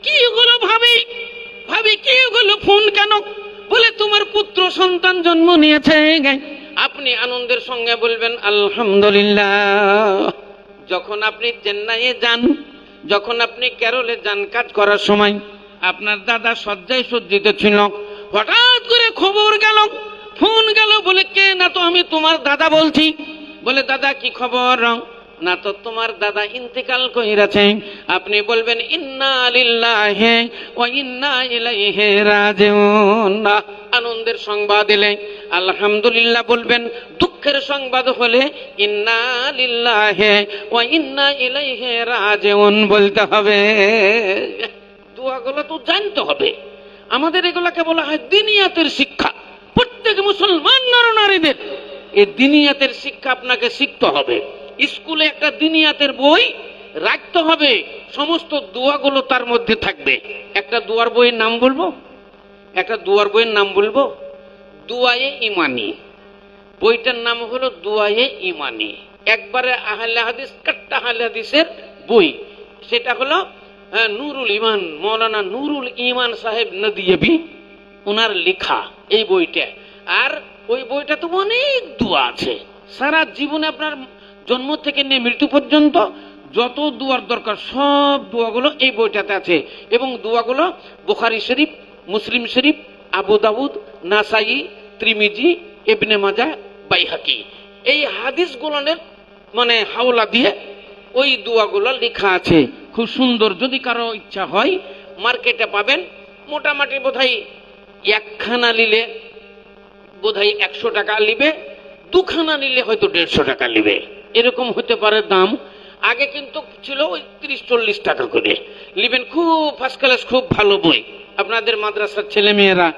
কি হলো ভাবি? ভাবি কি হলো, ফোন কেন? বলে তোমার পুত্র সন্তান জন্ম নিয়েছে। আপনি আনন্দের সঙ্গে বলবেন আলহামদুলিল্লাহ। যখন আপনি চেন্নাইয়ে যান, যখন আপনি কেরলে যান কাজ করার সময়, আপনার দাদা শয্যায় সজ্জিত ছিল, হঠাৎ করে খবর গেল, ফোন গেল, বলে কে? না তো আমি তোমার দাদা বলছি। বলে দাদা কি খবর? না তো তোমার দাদা ইন্তেকাল কইরাছে। আপনি বলবেন ইন্না লিল্লাহি ওয়া ইন্না ইলাইহি রাজিউন। আনন্দের সংবাদ এলে আলহামদুলিল্লাহ বলবেন, দুঃখের সংবাদ হলে ইন্না লিল্লাহি ওয়া ইন্না ইলাইহি রাজিউন বলতে হবে। দোয়াগুলো তো জানতে হবে। আমাদের এগুলাকে বলা হয় দিনিয়াতের শিক্ষা। প্রত্যেক মুসলমান নরনারীদের এই দিনিয়াতের শিক্ষা আপনাকে শিখতে হবে। স্কুলে একটা দিনিয়াতের বই রাখতে হবে, সমস্ত দোয়াগুলো তার মধ্যে থাকবে। একটা দোয়ার বইয়ের নাম বলবো, একটা দোয়ার বইয়ের নাম বলবো, দুআয়ে ইমানি। বইটার নাম হলো দুআয়ে ইমানি। একবারে আহলে হাদিস, কাট্টা আহলে হাদিসের বই। সেটা হলো নুরুল ইমান, মৌলানা নুরুল ইমান সাহেব নদিয়াবি, ওনার লেখা এই বইটা। আর ওই বইটা তো অনেক দোয়া আছে। সারা জীবনে আপনার জন্ম থেকে নিয়ে মৃত্যু পর্যন্ত যত দোয়ার দরকার সব দোয়াগুলো এই বইটাতে আছে। এবং দোয়াগুলো বুখারী শরীফ, মুসলিম শরীফ, আবু দাউদ, নাসাই, তিরমিজি, ইবনে মাজাহ, বাইহাকি, এই হাদিসগুলোর মানে হাওলা দিয়ে ওই দোয়াগুলো লেখা আছে। খুব সুন্দর। যদি কারো ইচ্ছা হয় মার্কেটে পাবেন। মোটামুটি বোধহয় একখানা নিলে বোধহয় 100 টাকা নিবে, দুখানা নিলে হয়তো 150 টাকা নিবে, এরকম হতে পারে দাম। আগে কিন্তু ছিল ওই 30-40 টাকা করে নিবেন। খুব ফার্স্ট ক্লাস, খুব ভালো বই। আপনাদের মাদ্রাসার ছেলেমেয়েরা,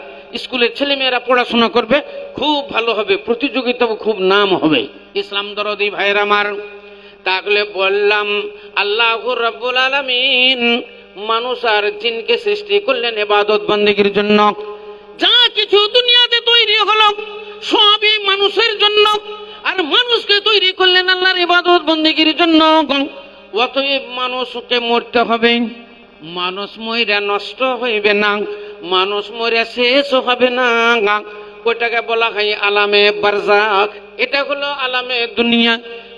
স্কুলের ছেলেমেয়েরা পড়াশোনা করবে, খুব ভালো হবে, প্রতিযোগিতা খুব নাম হবে। ইসলাম দরদি ভাইয়ের আমার, তাহলে বললাম আল্লাহু রাব্বুল আলামিন মানুষ আর জিনকে সৃষ্টি করলেন ইবাদত বন্দেগীর জন্য। যা কিছু দুনিয়াতে তৈরি হলো সবই মানুষের জন্য, আর মানুষকে তৈরি করলেন আল্লাহর ইবাদত বন্দেগীর জন্য। অতএব মানুষকে মরতে হবে, মানুষ মইরা নষ্ট হইবে না, মানুষ মরে শেষ হবে না, ওটাকে বলা হয় আলামে বারজাক। এটা হলো আলামে দুনিয়া,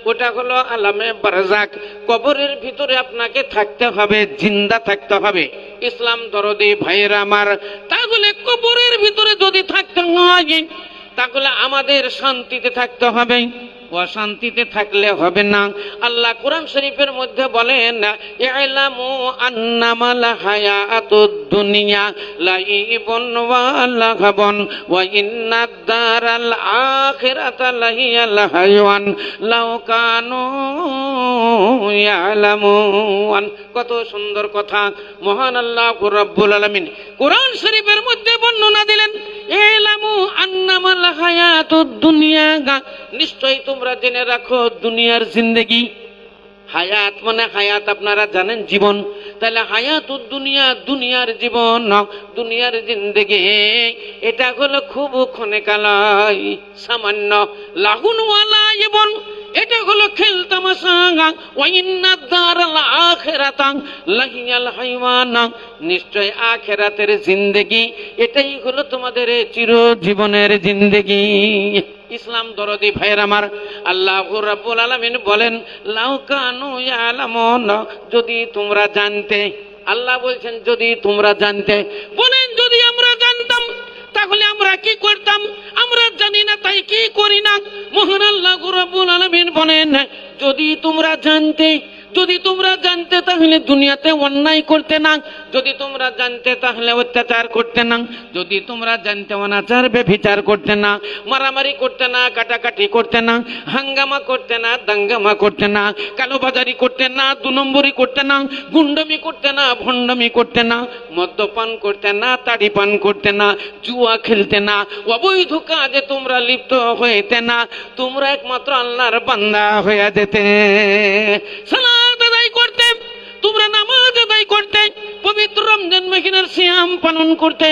ওটা হলো আলামে বারজাক। কবরের ভিতরে আপনাকে থাকতে হবে, জিন্দা থাকতে হবে। ইসলাম দরদি ভাইয়েরা আমার, তাহলে কবরের ভিতরে যদি থাকতে হয় তাহলে আমাদের শান্তিতে থাকতে হবে, অশান্তিতে থাকলে হবে না। আল্লাহ কোরআন শরীফের মধ্যে বলেন, ইলামু আন্নামাল হায়াতুদ দুনিয়া লাইবুন ওয়া লাহবুন ওয়া ইন্নাদ দারাল আখিরাতা লাহিয়াল হায়ওয়ান লাউ কানু ইয়ালামুন। কত সুন্দর কথা মহান আল্লাহ রাব্বুল আলামিন কোরআন শরীফের মধ্যে বর্ণনা দিলেন, ইলামু আন্নামাল হায়াতুদ দুনিয়া, নিশ্চয়ই তোমরা জেনে রাখো দুনিয়ার জিন্দেগি। হায়াত মানে হায়াত আপনারা জানেন জীবন, তাহলে হায়াতুদ দুনিয়া দুনিয়ার জীবন, দুনিয়ার জিন্দেগি এটা হলো খুব ক্ষণেকালাই সামান্য। লাহুন ওয়ালা জীবন এটা হলো খেল তামাশা। ওয়া ইন্নাদ দারাল আখিরাতা লাহিয়াল হায়ওয়ান, নিশ্চয় আখিরাতের জিন্দেগি এটাই হলো তোমাদের চিরজীবনের জিন্দেগি। ইসলাম দরদি ভাইয়ের আমার, আল্লাহ রাব্বুল আলামিন বলেন, লাউ কানু ইয়ালামুন, যদি তোমরা জানতে। আল্লাহ বলছেন যদি তোমরা জানতে। বলেন যদি আমরা জানতাম তাহলে আমরা কি করতাম? আমরা জানি না তাই কি করি না। মহান আল্লাহ রাব্বুল আলামিন বলেন, যদি তোমরা জানতে, যদি তোমরা জানতে তাহলে দুনিয়াতে অন্যায় করতে না, যদি তোমরা জানতে তাহলে অত্যাচার করতে না, যদি তোমরা জানতে অনাচার ব্যভিচার করতে না, মারামারি করতে না, কাটাকাটি করতে না, হাঙ্গামা করতে না, দাঙ্গামা করতে না, কালোবাজারি করতে না, দু নম্বরি করতে না, গুন্ডামি করতে না, ভণ্ডামি করতে না, মদ্যপান করতে না, তাড়ি পান করতে না, জুয়া খেলতে না, অবৈধ কাজে তোমরা লিপ্ত হইতে না, তোমরা একমাত্র আল্লাহর বান্দা হয়ে যেতে, সালাত আদায় করতে, তোমরা নামাজ আদায় করতে, পবিত্র রমজান মাসের সিয়াম পালন করতে,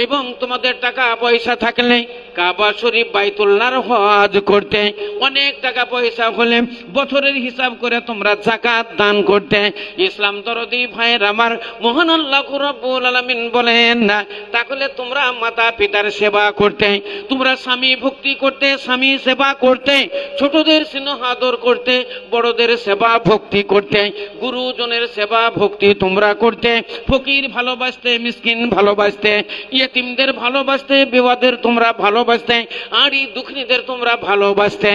এবং তোমাদের টাকা পয়সা থাকলে কাবা শরীফ বাইতুল্লাহর হজ করতে, অনেক টাকা পয়সা হলে বছরের হিসাব করে তোমরা যাকাত দান করতে। ইসলাম দরদি ভাইয়ের আমার, মহান আল্লাহ রাব্বুল আলামিন বলেন, তাহলে তোমরা মাতা পিতার সেবা করতে, তোমরা স্বামী ভক্তি করতে, স্বামী সেবা করতে, ছোটদের স্নেহ আদর করতে, বড়দের সেবা ভক্তি করতে, গুরুজনের সেবা ভক্তি তোমরা করতে, ফকির ভালোবাসতে, মিসকিন ভালোবাসতে, ইয়েতিমদের ভালোবাসতে, বিধবাদের তোমরা ভালোবাসতে, আড়ি দুঃখীদের তোমরা ভালোবাসতে,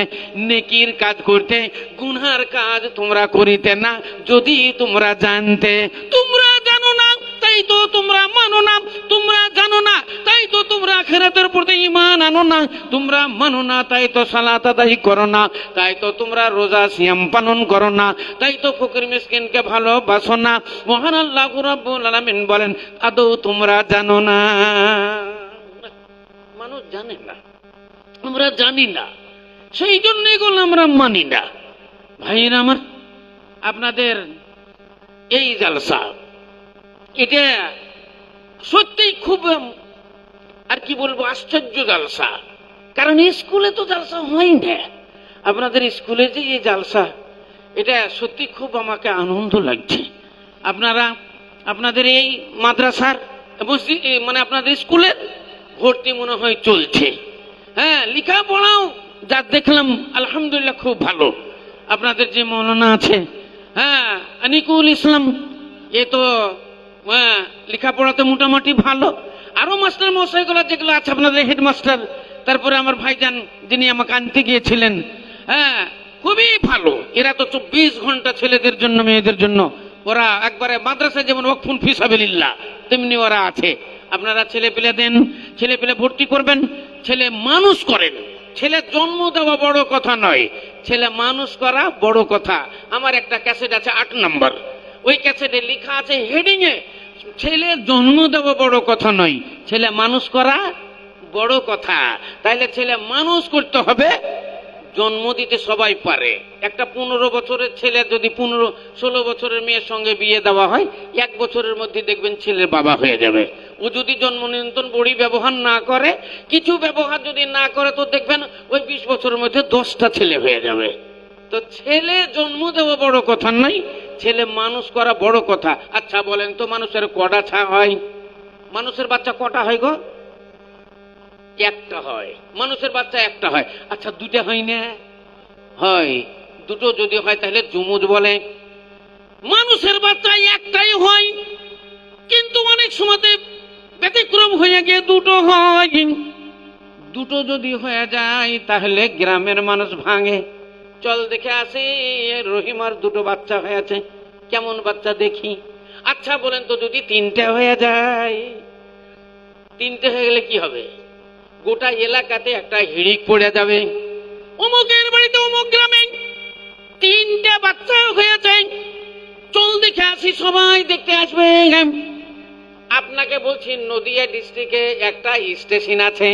নেকির কাজ করতে, গুনহার কাজ তোমরা করিতে না, যদি তোমরা জানতে। তোমরা জানো না তাই তো তোমরা মানো না, তোমরা জানো না তাই তো তোমরা আখিরাতের প্রতি ঈমান আনো না, তোমরা মানো না তাই তো সালাত আদায় করো না, তাই তো তোমরা রোজা সিয়াম পালন করো না, তাই তো ফকির মিসকিনকে ভালোবাসো না। মহান আল্লাহ রাব্বুল আলামিন বলেন, আদৌ তোমরা জানো না? মানুষ জানে না, আমরা জানি না, সেই জন্য এগুলো আমরা মানি না। ভাইরা আমার, আপনাদের এই জালসা এটা সত্যিই খুব, আর কি বলবো, আশ্চর্য জালসা। কারণ স্কুলে তো জালসা হয় না, আপনাদের স্কুলে যে এই জালসা, এটা সত্যি খুব আমাকে আনন্দ লাগছে। আপনারা আপনাদের এই মাদ্রাসার মানে আপনাদের স্কুলের ভর্তি মনে হয় চলছে। হ্যাঁ, লেখাপড়াও যা দেখলাম আলহামদুলিল্লাহ খুব ভালো। আপনাদের যে মৌলানা আছে, হ্যাঁ আনিকুল ইসলাম, এ তো লেখাপড়াতে মোটামুটি ভালো। আরো মাস্টার মশাইগুলো যেগুলো আছে, আপনাদের হেডমাস্টার, তারপরে আমার ভাইজান যিনি আমাকে আনতে গিয়েছিলেন, হ্যাঁ খুবই ভালো। এরা তো 24 ঘন্টা ছেলেদের জন্য মেয়েদের জন্য, ওরা একবারে মাদ্রাসায় যেমন ওয়াকফুন ফি সাবিলিল্লাহ তেমনি ওরা আছে। আপনারা ছেলে পেলে দেন, ছেলে পেলে ভর্তি করবেন, ছেলে মানুষ করেন। ছেলে জন্ম দেওয়া বড় কথা নয়, ছেলে মানুষ করা বড় কথা। আমার একটা ক্যাসেট আছে 8 নম্বর, ওই ক্যাসেটে লেখা আছে হেডিং এ, ছেলে জন্ম দেওয়া বড় কথা নয়, ছেলে মানুষ করা বড় কথা। তাইলে ছেলে মানুষ করতে হবে, জন্ম দিতে সবাই পারে। একটা 15 বছরের ছেলে যদি 15-16 বছরের মেয়ের সঙ্গে বিয়ে দেওয়া হয়, 1 বছরের মধ্যে দেখবেন ছেলের বাবা হয়ে যাবে। ও যদি জন্ম নিয়ন্ত্রণ বড়ি ব্যবহার না করে, কিছু ব্যবহার যদি না করে, তো দেখবেন ওই 20 বছরের মধ্যে 10টা ছেলে হয়ে যাবে। তো ছেলে জন্ম দেওয়া বড় কথা নাই, ছেলে মানুষ করা বড় কথা। আচ্ছা বলেন তো, মানুষের কটা ছা হয়? মানুষের বাচ্চা কটা হয় গো? একটা হয়। মানুষের বাচ্চা একটা হয়। আচ্ছা দুটা হয় না? হয়। দুটো যদি হয় তাহলে যমজ বলে। মানুষের বাচ্চা একটাই হয়, কিন্তু অনেক সময় ব্যতিক্রম হয়ে গিয়ে দুটো হয়। দুটো যদি হয়ে যায় তাহলে গ্রামের মানুষ ভাঙে, চল দেখে আসি রহিমার দুটো বাচ্চা হয়েছে, কেমন বাচ্চা দেখি। আচ্ছা বলেন তো যদি তিনটে হয়ে যায়? তিনটে হয়ে গেলে কি হবে? গোটা এলাকাতে একটা হিড়িক পড়ে যাবে, অমুকের বাড়িতে অমুক গ্রামে তিনটে বাচ্চা হয়েছে, চল দেখে আসি, সবাই দেখতে আসবে। আপনাকে বলছি নদিয়া ডিস্ট্রিক্টে একটা স্টেশন আছে,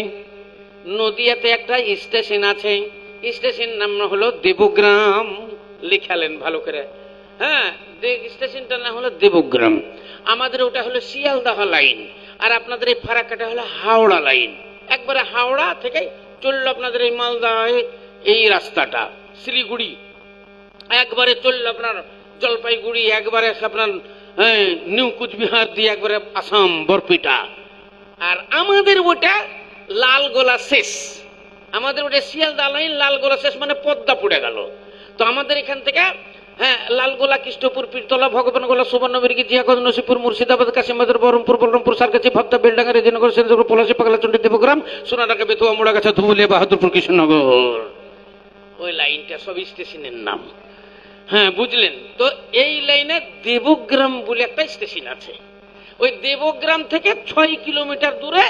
নদিয়াতে একটা স্টেশন আছে, স্টেশন নাম হলো দেবগ্রাম। লিখালেন ভালো করে, হ্যাঁ, স্টেশনটার নাম হলো দেবগ্রাম। আমাদের ওটা হলো শিয়ালদাহ লাইন, আর আপনাদের এই ফারাক্কাটা হলো হাওড়া লাইন। একবারে হাওড়া থেকে চললো আপনাদের এই মালদা এই রাস্তাটা শিলিগুড়ি, একবারে চললো আপনার জলপাইগুড়ি, একবারে আপনার নিউ কুচবিহার দিয়ে একবারে আসাম বরপিটা। আর আমাদের ওটা লালগোলা শেষ, আমাদের ওটা শিয়ালদা লাইন, লালগোলা শেষ মানে পদ্মা পড়ে গেল। তো আমাদের এখান থেকে হ্যাঁ লালগোলা, কৃষ্ণপুর, পীরতলা, ভগবানগোলা, সুবর্ণমির্গি, জিয়াগঞ্জ, নসিপুর, মুর্শিদাবাদ, কাশিমবাজার, বহরমপুর, বলরামপুর, সারকাছি, ভাবতা, বেলডাঙ্গা, রেজিনগর, সেনজগর, পলাশী, পাগলাচন্ডী, দেবগ্রাম, সোনাডাঙ্গা, বেতুয়া, মোড়াগাছা, ধুবুলিয়া, বাহাদুরপুর, কৃষ্ণনগর। ওই লাইনটা সব স্টেশনের নাম। হ্যাঁ বুঝলেন তো? এই লাইনে দেবগ্রাম বলে একটা স্টেশন আছে। ওই দেবগ্রাম থেকে 6 কিলোমিটার দূরে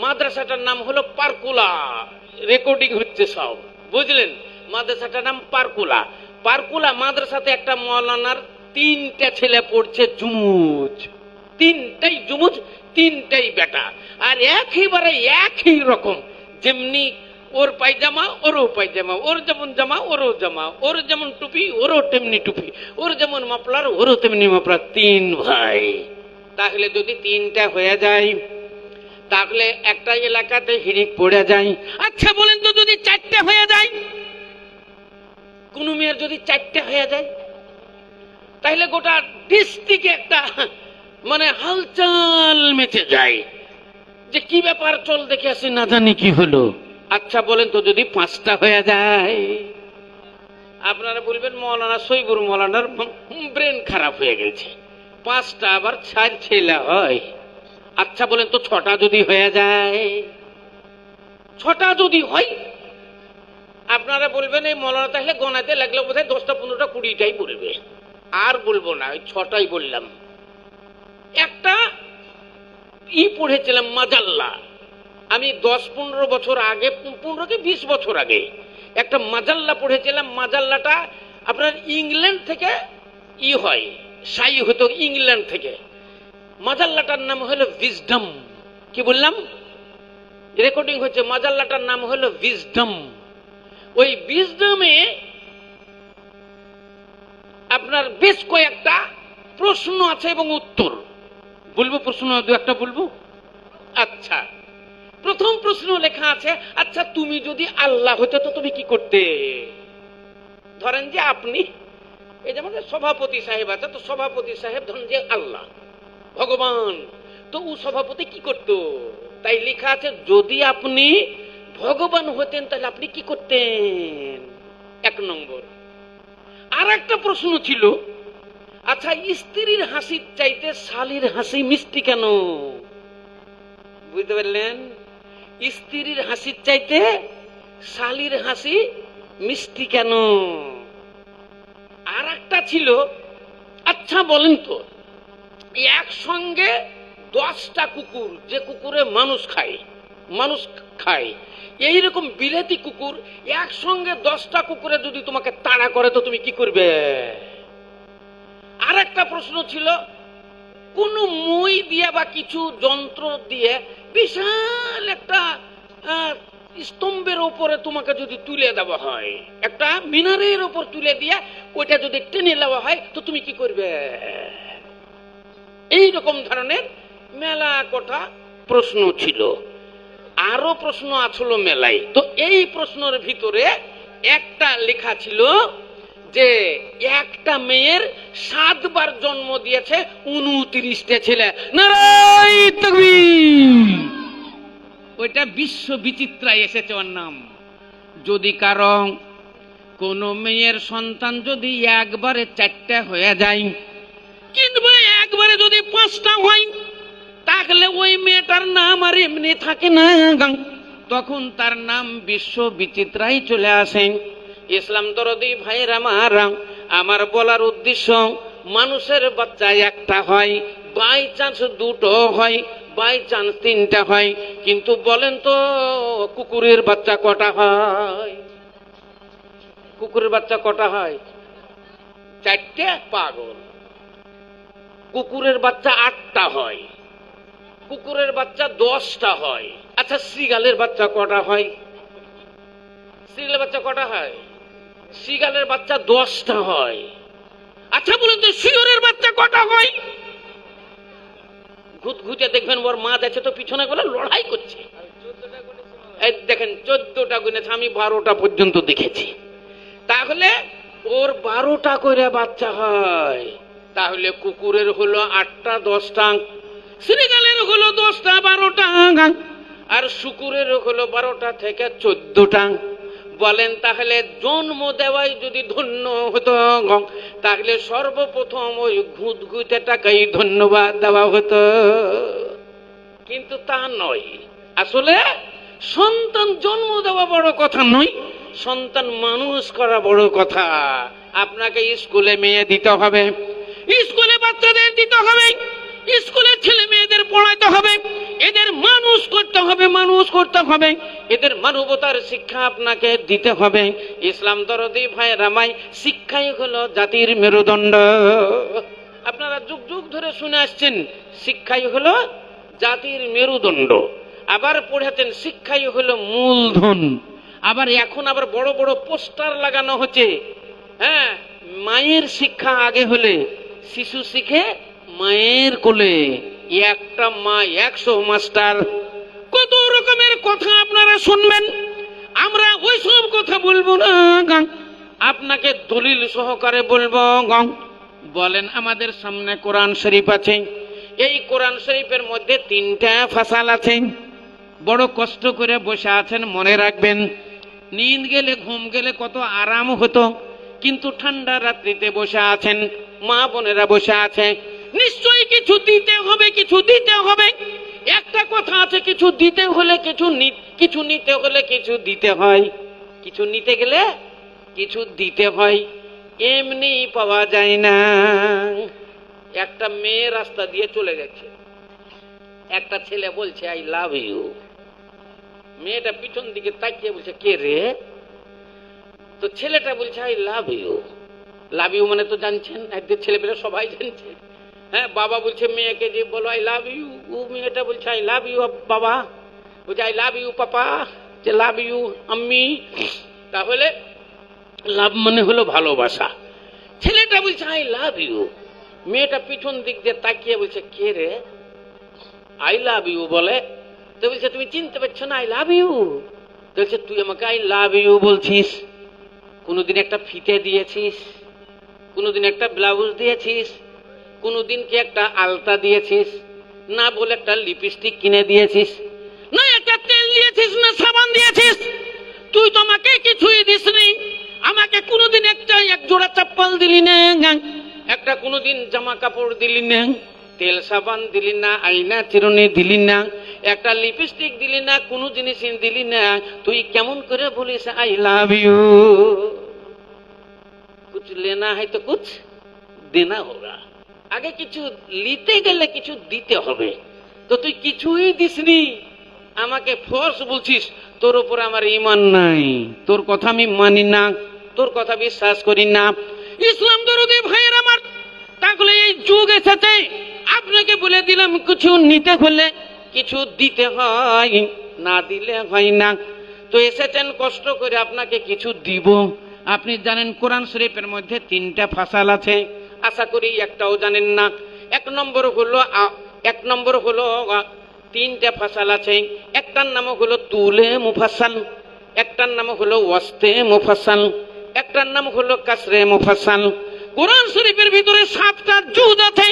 মাদ্রাসাটার নাম হলো পারকুলা। রেকর্ডিং হচ্ছে সব, বুঝলেন? মাদ্রাসাটার নাম পারকুলা। পারকুলা মাদ্রাসাতে একটা মৌলানার 3টে ছেলে পড়ছে জুমুজ, 3টাই জুমুজ, 3টাই বেটা, আর একেবারে একই রকম। যেমনি ওর পায়জামা ওরও পায়জামা, ওর যেমন জামা ওরও জামা, ওর যেমন টুপি ওরও তেমনি টুপি, ওর যেমন মাফলার ওরও তেমনি মাফলার। 3 ভাই। তাহলে যদি 3টা হয়ে যায় তাহলে একটা এলাকাতে হিড়িক পড়ে যায়। আচ্ছা বলেন তো যদি 4টে হয়ে যায়? কোন মেয়ের যদি 4টে হয়ে যায় তাহলে গোটা ডিস্ট্রিক্টে একটা মানে হালচাল মেচে যায়, যে কি ব্যাপার, চল দেখে আসি, না জানি কি হলো। আচ্ছা বলেন তো যদি 5টা হয়ে যায়? আপনারা বলবেন মৌলানা সৈবুর মৌলানার ব্রেন খারাপ হয়ে গেছে, 5টা আবার 4 ছেলে হয়। আচ্ছা বলেন তো 6টা যদি হয়ে যায়? 6টা যদি হয় আপনারা বলবেন এই মৌলানা তাহলে গণাতে লাগলে বোধহয় 10টা 15টা 20টাই বলবে। আর বলবো না, ওই 6টাই বললাম। একটা পড়েছিলাম মাজাল্লা, আমি 10-15 বছর আগে, 15 কি 20 বছর আগে একটা মাজাল্লা পড়েছিলাম। মাজাল্লাটা আপনার ইংল্যান্ড থেকে হয়, সাই হতো ইংল্যান্ড থেকে। মাজাল্লাটার নাম হলো উইজডম। কি বললাম? রেকর্ডিং হচ্ছে। মাজাল্লাটার নাম হলো উইজডম। ওই উইজডমে আপনার বেশ কয়েকটা প্রশ্ন আছে এবং উত্তর। বলবো প্রশ্ন 2-1টা বলবো? আচ্ছা, প্রথম প্রশ্ন লেখা আছে, আচ্ছা তুমি যদি আল্লাহ হতো তো তুমি কি করতে? ধরেন যে আপনি, এই যেমন সভাপতি সাহেব আছে, তো সভাপতি সাহেব ধরেন যে আল্লাহ ভগবান, তো ও সভাপতি কি করতো? তাই লেখা আছে যদি আপনি ভগবান হতেন তাহলে আপনি কি করতেন? 1 নম্বর। আর একটা প্রশ্ন ছিল, আচ্ছা স্ত্রীর হাসির চাইতে শালীর হাসি মিষ্টি কেন? বুঝতে পারলেন? স্ত্রীর হাসির চাইতে শালীর হাসি মিষ্টি কেন? আর একটা ছিল, আচ্ছা বলেন তো একসঙ্গে 10টা কুকুর, যে কুকুরে মানুষ খায়, এইরকম বিলেতি কুকুর একসঙ্গে 10টা কুকুরে যদি তোমাকে তাড়া করে তো তুমি কি করবে? আর একটা প্রশ্ন ছিল, কোন মই দিয়ে বা কিছু যন্ত্র দিয়ে বিশাল একটা স্তম্ভের উপরে তোমাকে যদি তুলে দেওয়া হয়, একটা মিনারের উপর তুলে দিয়ে ওইটা যদি টেনে নেওয়া হয় তো তুমি কি করবে? এইরকম ধরনের মেলা কথা প্রশ্ন ছিল। আরো প্রশ্ন আসলো মেলায়। তো এই প্রশ্নের ভিতরে একটা লেখা ছিল যে একটা মেয়ের 7 বার জন্ম দিয়েছে 29টা ছেলে। নারায়ণ তাকবীর। ওইটা বিশ্ব বিচিত্রায় এসেছে ওর নাম। যদি কারো কোন মেয়ের সন্তান যদি একবারে 4টা হয়ে যায়, কিন্তু একবারে যদি 5টা হয়, তাহলে ওই মেয়েটার নাম আর এমনি থাকে না, তখন তার নাম বিশ্ব বিচিত্রায় চলে আসে। ইসলাম দরদি ভাইয়ের আমার বলার উদ্দেশ্য, মানুষের বাচ্চা একটা হয়, বাই চান্স 2টো হয়, বাই চান্স 3টা হয়, কিন্তু বলেন তো কুকুরের বাচ্চা কটা হয়? কুকুরের বাচ্চা কটা হয়? 4টে। পাগল। কুকুরের বাচ্চা 8টা হয়, কুকুরের বাচ্চা 10টা হয়। আচ্ছা, শ্রীগালের বাচ্চা কটা হয়? শ্রীগালের বাচ্চা কটা হয়? শ্রীগালের বাচ্চা 10টা হয়। আচ্ছা বলুন তো শিয়রের বাচ্চা কটা হয়? ঘুটঘুটে দেখবেন ওর মা যাচ্ছে তো পিছনে বলে লড়াই করছে। এই দেখেন 14টা গুনেছে, আমি 12টা পর্যন্ত দেখেছি। তাহলে ওর 12টা করে বাচ্চা হয়। তাহলে কুকুরের হলো 8টা 10টা, শ্রীগালের হলো 10টা 12টা, আর শুকুরের হলো 12টা থেকে 14টা। বলেন তাহলে জন্ম দেওয়াই যদি ধন্য হতো, তাহলে সর্বপ্রথম ওই ঘুটঘুটেটাকেই ধন্যবাদ দেওয়া হতো। কিন্তু তা নয়। আসলে সন্তান জন্ম দেওয়া বড় কথা নয়, সন্তান মানুষ করা বড় কথা। আপনাকে স্কুলে মেয়ে দিতে হবে, স্কুলে বাচ্চাদের দিতে হবে, স্কুলে ছেলে মেয়েদের পড়াইতে হবে, এদের মানুষ করতে হবে, মানুষ করতে হবে, এদের মানবতার শিক্ষা আপনাকে দিতে হবে। ইসলাম দরদি ভাইয়ের আমায়, শিক্ষাই হলো জাতির মেরুদণ্ড। আপনারা যুগ যুগ ধরে শুনে আসছেন শিক্ষাই হলো জাতির মেরুদণ্ড। আবার পড়েছেন শিক্ষাই হলো মূলধন। আবার এখন আবার বড় বড় পোস্টার লাগানো হচ্ছে, হ্যাঁ, মায়ের শিক্ষা আগে হলে শিশু শিখে মায়ের কোলে, একটা মা 100 মাস্টার। কত রকমের কথা আপনারা শুনবেন, আমরা ওইসব কথা বলবো না, আপনাকে দলিল সহকারে বলবো। বলেন আমাদের সামনে কোরআন শরীফ আছে, এই কোরআন শরীফের মধ্যে 3টা ফাসাল আছে। বড় কষ্ট করে বসে আছেন, মনে রাখবেন, নিদ গেলে ঘুম গেলে কত আরাম হতো, কিন্তু ঠান্ডা রাত্রিতে বসে আছেন, মা বোনেরা বসে আছে, নিশ্চয়ই কিছু দিতে হবে, কিছু দিতে হবে। একটা কথা আছে, কিছু দিতে হলে কিছু নিতে হলে কিছু দিতে হয়, কিছু নিতে গেলে কিছু দিতে হয়, এমনি পাওয়া যায় না। একটা মেয়ে রাস্তা দিয়ে চলে যাচ্ছে, একটা ছেলে বলছে আই লাভ ইউ। মেয়েটা পিছন দিকে তাকিয়ে বলছে কে রে? তো ছেলেটা বলছে I love you. Love you মানে তো জানছেন, একদিন ছেলেপেলে সবাই জানছে। হ্যাঁ, বাবা বলছে মেয়েকে যে বলো আই লাভ ইউ, ও মেয়েটা বলছে আই লাভ ইউ বাবা, বলছে আই লাভ ইউ পাপা, যে লাভ ইউ আম্মি। তাহলে লাভ মানে হলো ভালোবাসা। ছেলেটা বলছে আই লাভ ইউ, মেয়েটা পিছন দিক দিয়ে তাকিয়ে বলছে কে রে? আই লাভ ইউ বলে। তো বলছে তুমি চিনতে পারছো না আই লাভ ইউ? বলছে তুই আমাকে আই লাভ ইউ বলছিস, কোনোদিন একটা ফিতে দিয়েছিস? কোনোদিন একটা ব্লাউজ দিয়েছিস? কোনোদিন কি একটা আলতা দিয়েছিস? না বলে একটা লিপস্টিক কিনে দিয়েছিস, না একটা তেল দিয়েছিস, না সাবান দিয়েছিস? তুই তো আমাকে কিছুই দিসনি। আমাকে কোনোদিন এক জোড়া চপ্পল দিলি না, একটা কোনোদিন জামা কাপড় দিলি না, তেল সাবান দিলি না, আয়না চিরুনি দিলি না, একটা লিপস্টিক দিলি না, কোনো জিনিস দিলি না। তুই কেমন করে বলিস আই লাভ ইউ? কুছ লেনা है तो कुछ देना होगा। আগে কিছু নিতে গেলে কিছু দিতে হবে। তো তুই কিছুই দিসনি, আমাকে ফোর্স বলছিস, তোর উপর আমার ঈমান নাই, তোর কথা আমি মানি না, তোর কথা বিশ্বাস করি না। ইসলাম দরদি ভাইয়ের আমার, তাহলে এই যুগ এসেছে, আপনাকে বলে দিলাম কিছু নিতে হলে কিছু দিতে হয়, না দিলে হয় না। তো এসেছেন কষ্ট করে, আপনাকে কিছু দিব। আপনি জানেন কোরআন শরীফের মধ্যে 3টা ফাসাল আছে, আশা করি একটাও জানেন না। এক নম্বর হলো 3টা ফাসাল আছে। একটার নাম হলো তুলে মুফাসাল, একটার নাম হলো ওয়াস্তে মুফাসাল। একটার নাম হলো কাসরে মুফাসসাল। কোরআন শরীফের ভিতরে 7টা জুজ আছে।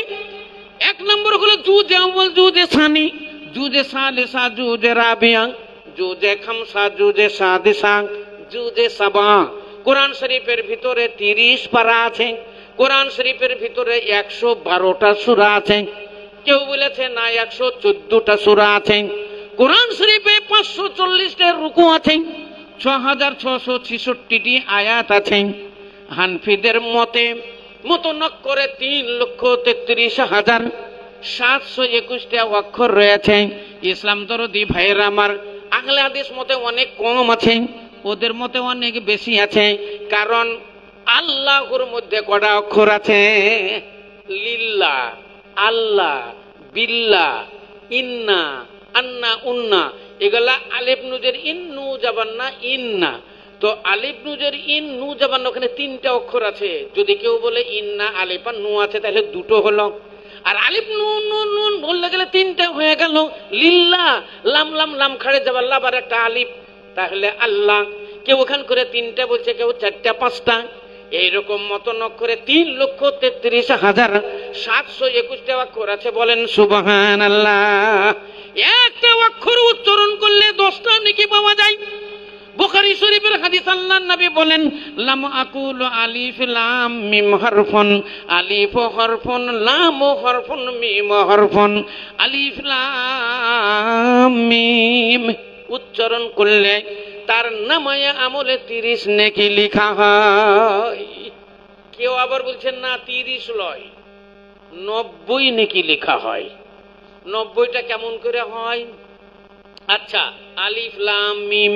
এক নম্বর হলো জুজে আউয়াল, জুজে সানি, জুজে সালিসা, জুজে রাবিয়া, জুজে খামসা, জুজে সাদিসা, জুজে সাবা। কোরআন শরীফের ভিতরে 30 পারা আছে। কোরআন শরীফের ভিতরে 112টা সূরা আছে। কেউ বলেছে না 114টা সূরা আছে। কোরআন শরীফে 540টা রুকু আছে, 6666টি আয়াত আছে। হানফিদের মতে মুতনক্করে 3,33,721টা অক্ষর রয়েছে। ইসলাম দরদি ভাইয়েরা আমার, আহলে হাদিস মতে অনেক কম আছে, ওদের মতে অনেক বেশি আছে। কারণ আল্লাহর মধ্যে কটা অক্ষর আছে? লিল্লাহ, আল্লাহ, বিল্লাহ, ইন্না, আন্না, উন্না, এগুলা আলিফ নুজের ইন, নু যাবার না ইন্না। তো আলিফ নুজের ইন, নু যাবার না, ওখানে 3টা অক্ষর আছে। যদি কেউ বলে ইন্না আলিফ আর নু আছে তাহলে 2টো হলো। আর আলিফ নুন নুন নুন বললে গেলে 3টা হয়ে গেল। লিল্লাহ, লাম লাম লাম খাড়ে যাবার লাভ আর একটা আলিফ, তাহলে আল্লাহ। কেউ ওখান করে 3টা বলছে, কেউ 4টা 5টা। এইরকম মতন অক্ষরে 3,33,721টা অক্ষর আছে। বলেন সুবহানাল্লাহ। একটা অক্ষর উচ্চারণ করলে 10টা নেকি পাওয়া যায়। বুখারী শরীফের হাদিস, আল্লাহর নবী বলেন, লাম আকুল আলিফ লাম মিম হরফুন, আলিফ হরফুন, লাম হরফুন, মিম হরফুন, আলিফ লাম মিম উচ্চারণ করলে তার নামায়ে আমলে 30 নেকি লেখা হয়। কেউ আবার বলছেন না 30 লয়, 90 নেকি লেখা হয়। 90টা কেমন করে হয়? আচ্ছা, আলিফ লাম মিম,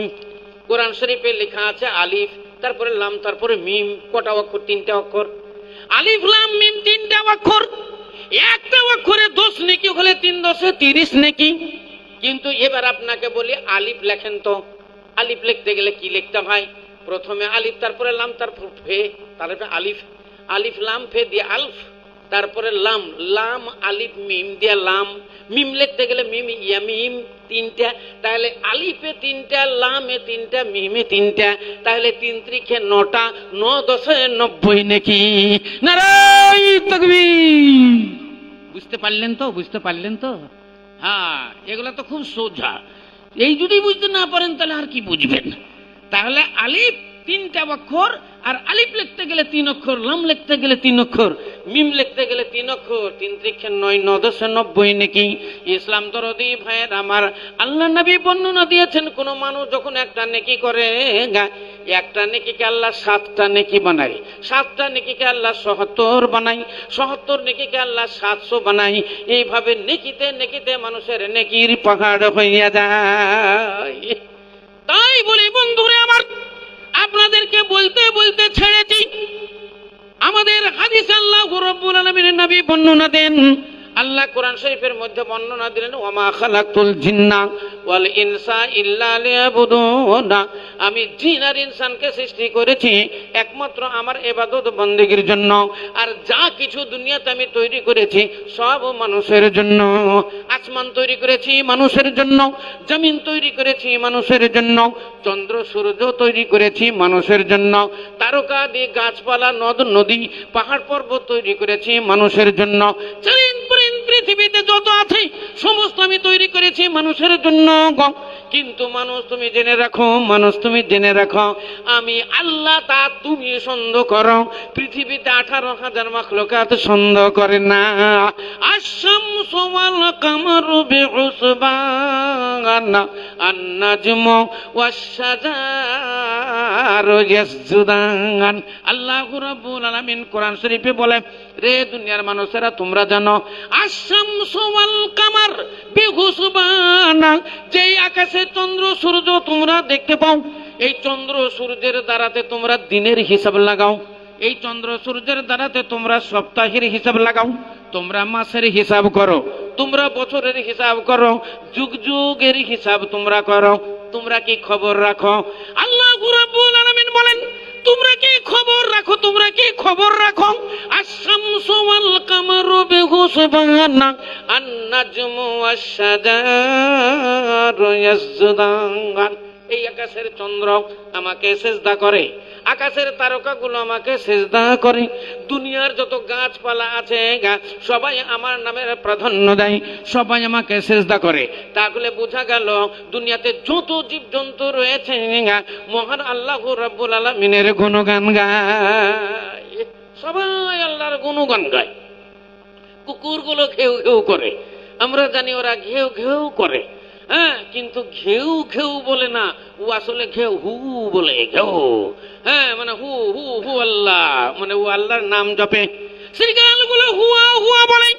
কোরআন শরীফে লেখা আছে আলিফ, তারপরে লাম, তারপরে মিম। কটা অক্ষর? 3টা অক্ষর। আলিফ লাম মিম 3টা অক্ষর। একটা অক্ষরে 10 নেকি হলে 3 10 30 নেকি। কিন্তু এবার আপনাকে বলি আলিফ লেখেন তো। আলিফ লিখতে গেলে কি লিখতে হয়? প্রথমে আলিফ, তারপরে লাম, তারপর ফে, তারপরে আলিফ, আলিফ লাম ফে দিয়ে আলফ, তারপরে লাম, লাম আলিফ মিম দিয়ে লাম। মিম লিখতে গেলে মিম ইয়া মিম 3টা। তাহলে আলিফে 3টা, লামে 3টা, মিমে 3টা। তাহলে 3 ত্রিখে 9টা, 9 10 90 নাকি। নারায়ে তাকবীর। বুঝতে পারলেন তো? বুঝতে পারলেন তো? হ্যাঁ, এগুলা তো খুব সোজা। এই যদি বুঝতে না পারেন তাহলে আর কি বুঝবেন? তাহলে আলিফ 3টা অক্ষর, আর আলিফ লিখতে গেলে 3 অক্ষর, লাম লিখতে গেলে 3 অক্ষর, মিম লিখতে গেলে 3 অক্ষর। 3 ত্রিখে 9, 9 10 90 নাকি। ইসলাম দরদি ভাইয়ের আমার, আল্লাহ নবী বর্ণনা দিয়েছেন, কোন মানুষ যখন একটা নেকি করে, একটা নেকিকে আল্লাহ 7টা নেকি বানায়, 7টা নেকিকে আল্লাহ 77 বানায়, 77 নেকিকে আল্লাহ 700 বানায়। এইভাবে নেকিতে নেকিতে মানুষের নেকির পাহাড় হইয়া যায়। তাই বলি বন্ধুরে আমার, আপনাদেরকে বলতে বলতে ছেড়েছি। আমাদের হাদিস আল্লাহু রাব্বুল আলামিনের নবী বর্ণনা দেন। আল্লাহ কোরআন শরীফের মধ্যে বর্ণনা দিলেন, ওয়ামা খালাকতুল জিন্না ওয়াল ইনসা ইল্লা লিয়াবুদুন। আমি জিন আর ইনসানকে সৃষ্টি করেছি একমাত্র আমার ইবাদত বন্দেগীর জন্য। আর যা কিছু দুনিয়াতে আমি তৈরি করেছি সব মানুষের জন্য। আসমান তৈরি করেছি মানুষের জন্য, জমিন তৈরি করেছি মানুষের জন্য, চন্দ্র সূর্য তৈরি করেছি মানুষের জন্য, তারকাদি গাছপালা নদ নদী পাহাড় পর্বত তৈরি করেছি মানুষের জন্য। পৃথিবীতে যত আছে সমস্ত আমি তৈরি করেছি মানুষের জন্য। কিন্তু মানুষ তুমি জেনে রাখো, মানুষ তুমি জেনে রাখো, আমি আল্লাহ তা তুমি সন্দেহ করো। পৃথিবীতে 18,000 মাখলুকাত সন্দেহ করে না। আশ-শামসু ওয়াল কামারু বিহুসবান, আন-নাজমু ওয়াশ-শাজারু ইয়াসজুদান। আল্লাহু রাব্বুল আলামিন কোরআন শরীফে বলে, রে দুনিয়ার মানুষেরা তোমরা জানো, আশ-শামসু ওয়াল কামার বিহুসবান, যেই আকাশে চন্দ্র সূর্য তোমরা দেখতে পাও, এই চন্দ্র সূর্যের দ্বারাতে তোমরা দিনের হিসাব লাগাও, এই চন্দ্র সূর্যের দ্বারাতে তোমরা সপ্তাহের হিসাব লাগাও, তোমরা মাসের হিসাব করো, তোমরা বছরের হিসাব করো, যুগ যুগের হিসাব তোমরা করো। তোমরা কি খবর রাখো? আল্লাহু রাব্বুল আলামিন বলেন, তোমরা কি খবর রাখো? তোমরা কি খবর রাখো? আশ-শামসু ওয়াল কামারু বিহুসবান, আন-নাজমু ওয়াশ-শাজারু ইয়াসজুদান। এই আকাশের চন্দ্র আমাকে সিজদা করে, আকাশের তারকাগুলো আমাকে সেজদা করে, দুনিয়ার যত গাছপালা আছে সবাই আমার নামের প্রাধান্য দেয়, সবাই আমাকে সেজদা করে। তাহলে বোঝা গেল দুনিয়াতে যত জীবজন্তু রয়েছে মহান আল্লাহ রাব্বুল আলামিনের গুণগান গায়, সবাই আল্লাহর গুণগান গায়। কুকুরগুলো ঘেউ ঘেউ করে, আমরা জানি ওরা ঘেউ ঘেউ করে, হ্যাঁ, কিন্তু ঘেউ ঘেউ বলে না, ও আসলে ঘেউ হু বলে, ঘেউ, হ্যাঁ, মানে হু হু হু আল্লাহ, মানে ও আল্লাহর নাম জপে। শ্রীগালগুলো হুয়া হুয়া বলে,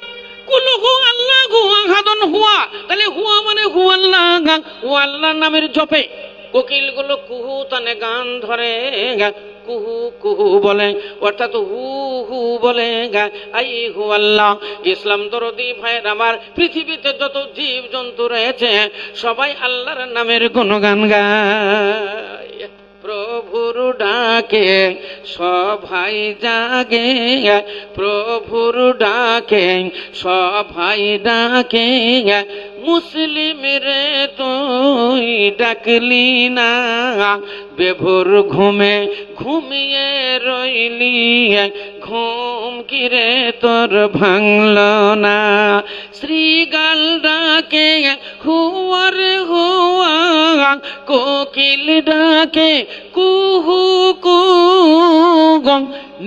কুলু হু আল্লাহ হুয়া হাদন হুয়া, তাহলে হুয়া মানে হু আল্লাহ, ও আল্লাহর নামের জপে। কোকিলগুলো কুহু তানে গান ধরে, কুহু কুহু বলে, অর্থাৎ হু হু বলে আই হু আল্লাহ। ইসলাম দরদি ভাইয়ের আমার, পৃথিবীতে যত জীব জন্তু রয়েছে সবাই আল্লাহর নামের গুণগান গায়। প্রভুর ডাকে সবাই জাগে, প্রভুর ডাকে সবাই ডাকে, মুসলিম রে তুই ডাকলি না, বেভোর ঘুমে ঘুমিয়ে রইলি, ঘুম কিরে তোর ভাঙল না। শ্রীগাল ডাকে হুয়ার হুয়া, কোকিল ডাকে কুহু কুহু,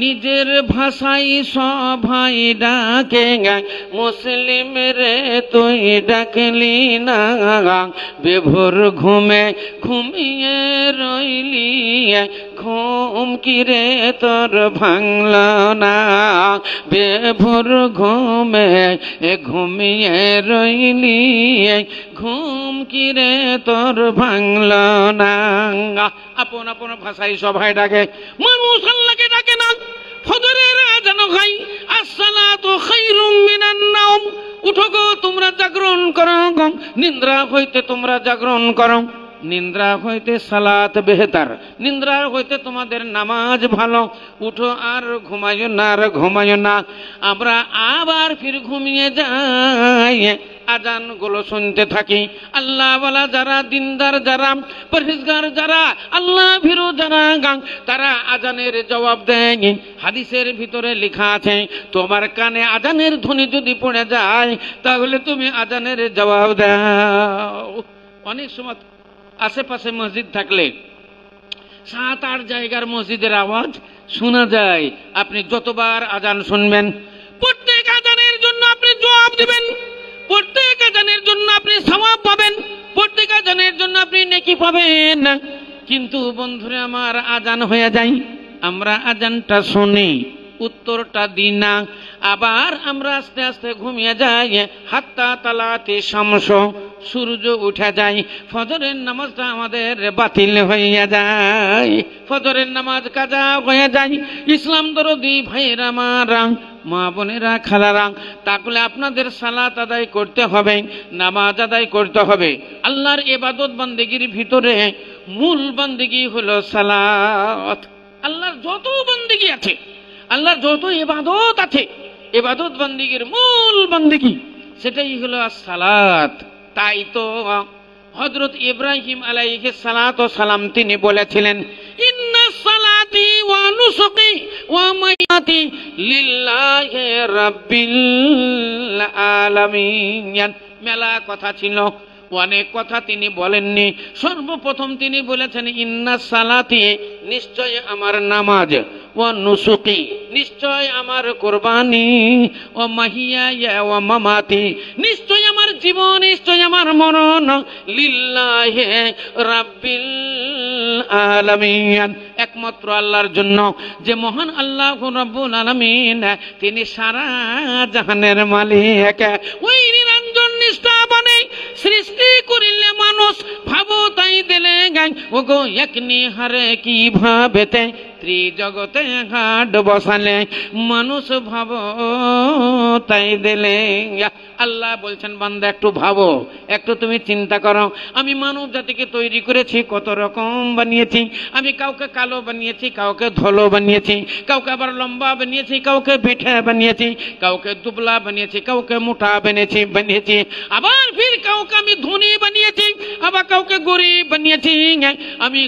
নিজের ভাষাই সবাই ডাকে, মুসলিম রে তুই ডাকলি না, বেভোর ঘুমে ঘুমিয়ে রইলি, ঘুম কিরে তোর ভাঙল না, বেভোর ঘুমে ঘুমিয়ে রইলি, ঘুম কিরে তোর ভাঙল না। আপন আপন ভাষায় সবাই ডাকে, মানুষ আল্লাহকে ডাকে না। ফজরের আযান হয়, আসসালাতু খায়রুম মিনান নাওম, উঠো গো তোমরা জাগরণ করো, নিদ্রা হইতে তোমরা জাগরণ করো। নিদ্রা হইতে সালাত বেহতার, নিদ্রা হইতে তোমাদের নামাজ ভালো, উঠো আর ঘুমায়ো না, আর ঘুমায়ো না। আমরা আবার ফির ঘুমিয়ে যাই, আজান গুলো শুনতে থাকি। আল্লাহ ওয়ালা যারা, দিনদার যারা, পরহেজগার যারা, আল্লাহ ভীরু যারা, তারা আজানের জবাব দেয়। হাদিসের ভিতরে লেখা আছে, তোমার কানে আজানের ধ্বনি যদি পড়ে যায় তাহলে তুমি আজানের জবাব দাও। অনেক সময় আশেপাশে মসজিদ থাকলে 7-8 জায়গার মসজিদের আওয়াজ শোনা যায়, আপনি যতবার আজান শুনবেন প্রত্যেক আজানের জন্য আপনি জবাব দিবেন, প্রত্যেক আজানের জন্য আপনি সওয়াব পাবেন, প্রত্যেক আজানের জন্য আপনি নেকি পাবেন। কিন্তু বন্ধুরা আমার, আজান হয়ে যায়, আমরা আজানটা শুনি, উত্তরটা দিই না, আবার আমরা আস্তে আস্তে ঘুমিয়ে যাই। হাত্তা তালাতে শামস, সূর্য উঠে যায়, ফজরের নামাজটা আমাদের বাতিল হইয়া যায়, ফজরের নামাজ কাজা হয়ে যায়। ইসলাম দরদি ভাইয়েরা আমার, মা বোনেরা, খালারা, তাহলে আপনাদের সালাত আদায় করতে হবে, নামাজ আদায় করতে হবে। আল্লাহর ইবাদত বান্দেগীর ভিতরে মূল বান্দেগী হলো সালাত। আল্লাহর যত বান্দেগী আছে, আল্লাহর যত ইবাদত আছে, ইবাদত বান্দেগীর মূল বান্দেগী সেটাই হলো সালাত। তাই তো হযরত ইব্রাহিম আলাইহিস সালাতু সালাম তিনি বলেছিলেন, ইন্না সালাতি ওয়া নুসুকি ওয়া মাইয়াতি লিল্লাহি রাব্বিল আলামিন। মেলা কথা ছিল, অনেক কথা তিনি বলেননি। সর্বপ্রথম তিনি বলেছেন, ইন্না সালাতি, নিশ্চয় আমার নামাজ, ওয়া নুসুকি, নিশ্চয় আমার কুরবানি, ও মাহিয়া ওয়া মামাতি, নিশ্চয় আমার জীবন, নিশ্চয় আমার মরণ, লিল্লাহি রাব্বিল আলামিন, একমাত্র আল্লাহর জন্য, যে মহান আল্লাহ রাব্বুল আলামিন, তিনি সারা জাহানের মালিক। ওই নিরঞ্জন নিষ্ঠা বনে সৃষ্টি করিলে মানুষ, ভাবো তাই দিলে গাই, ওগো একনি হারে কি ভাবেতে, ত্রিজগতে হাট বসালে মানুষ, ভাবো তাই দিলে। আল্লাহ বলছেন, বান্দা একটু ভাবো, একটু তুমি চিন্তা করো, আমি মানব জাতিকে তৈরি করেছি, কত রকম বানিয়েছি। আমি কাউকে কালো বানিয়েছি, কাউকে ধলো বানিয়েছি, কাউকে আবার লম্বা বানিয়েছি, কাউকে বেঠে বানিয়েছি, কাউকে দুবলা বানিয়েছি, কাউকে মোটা বানিয়েছি, আবার ফির কাউকে আমি ধনী বানিয়েছি, আবার কাউকে গরিব বানিয়েছি। আমি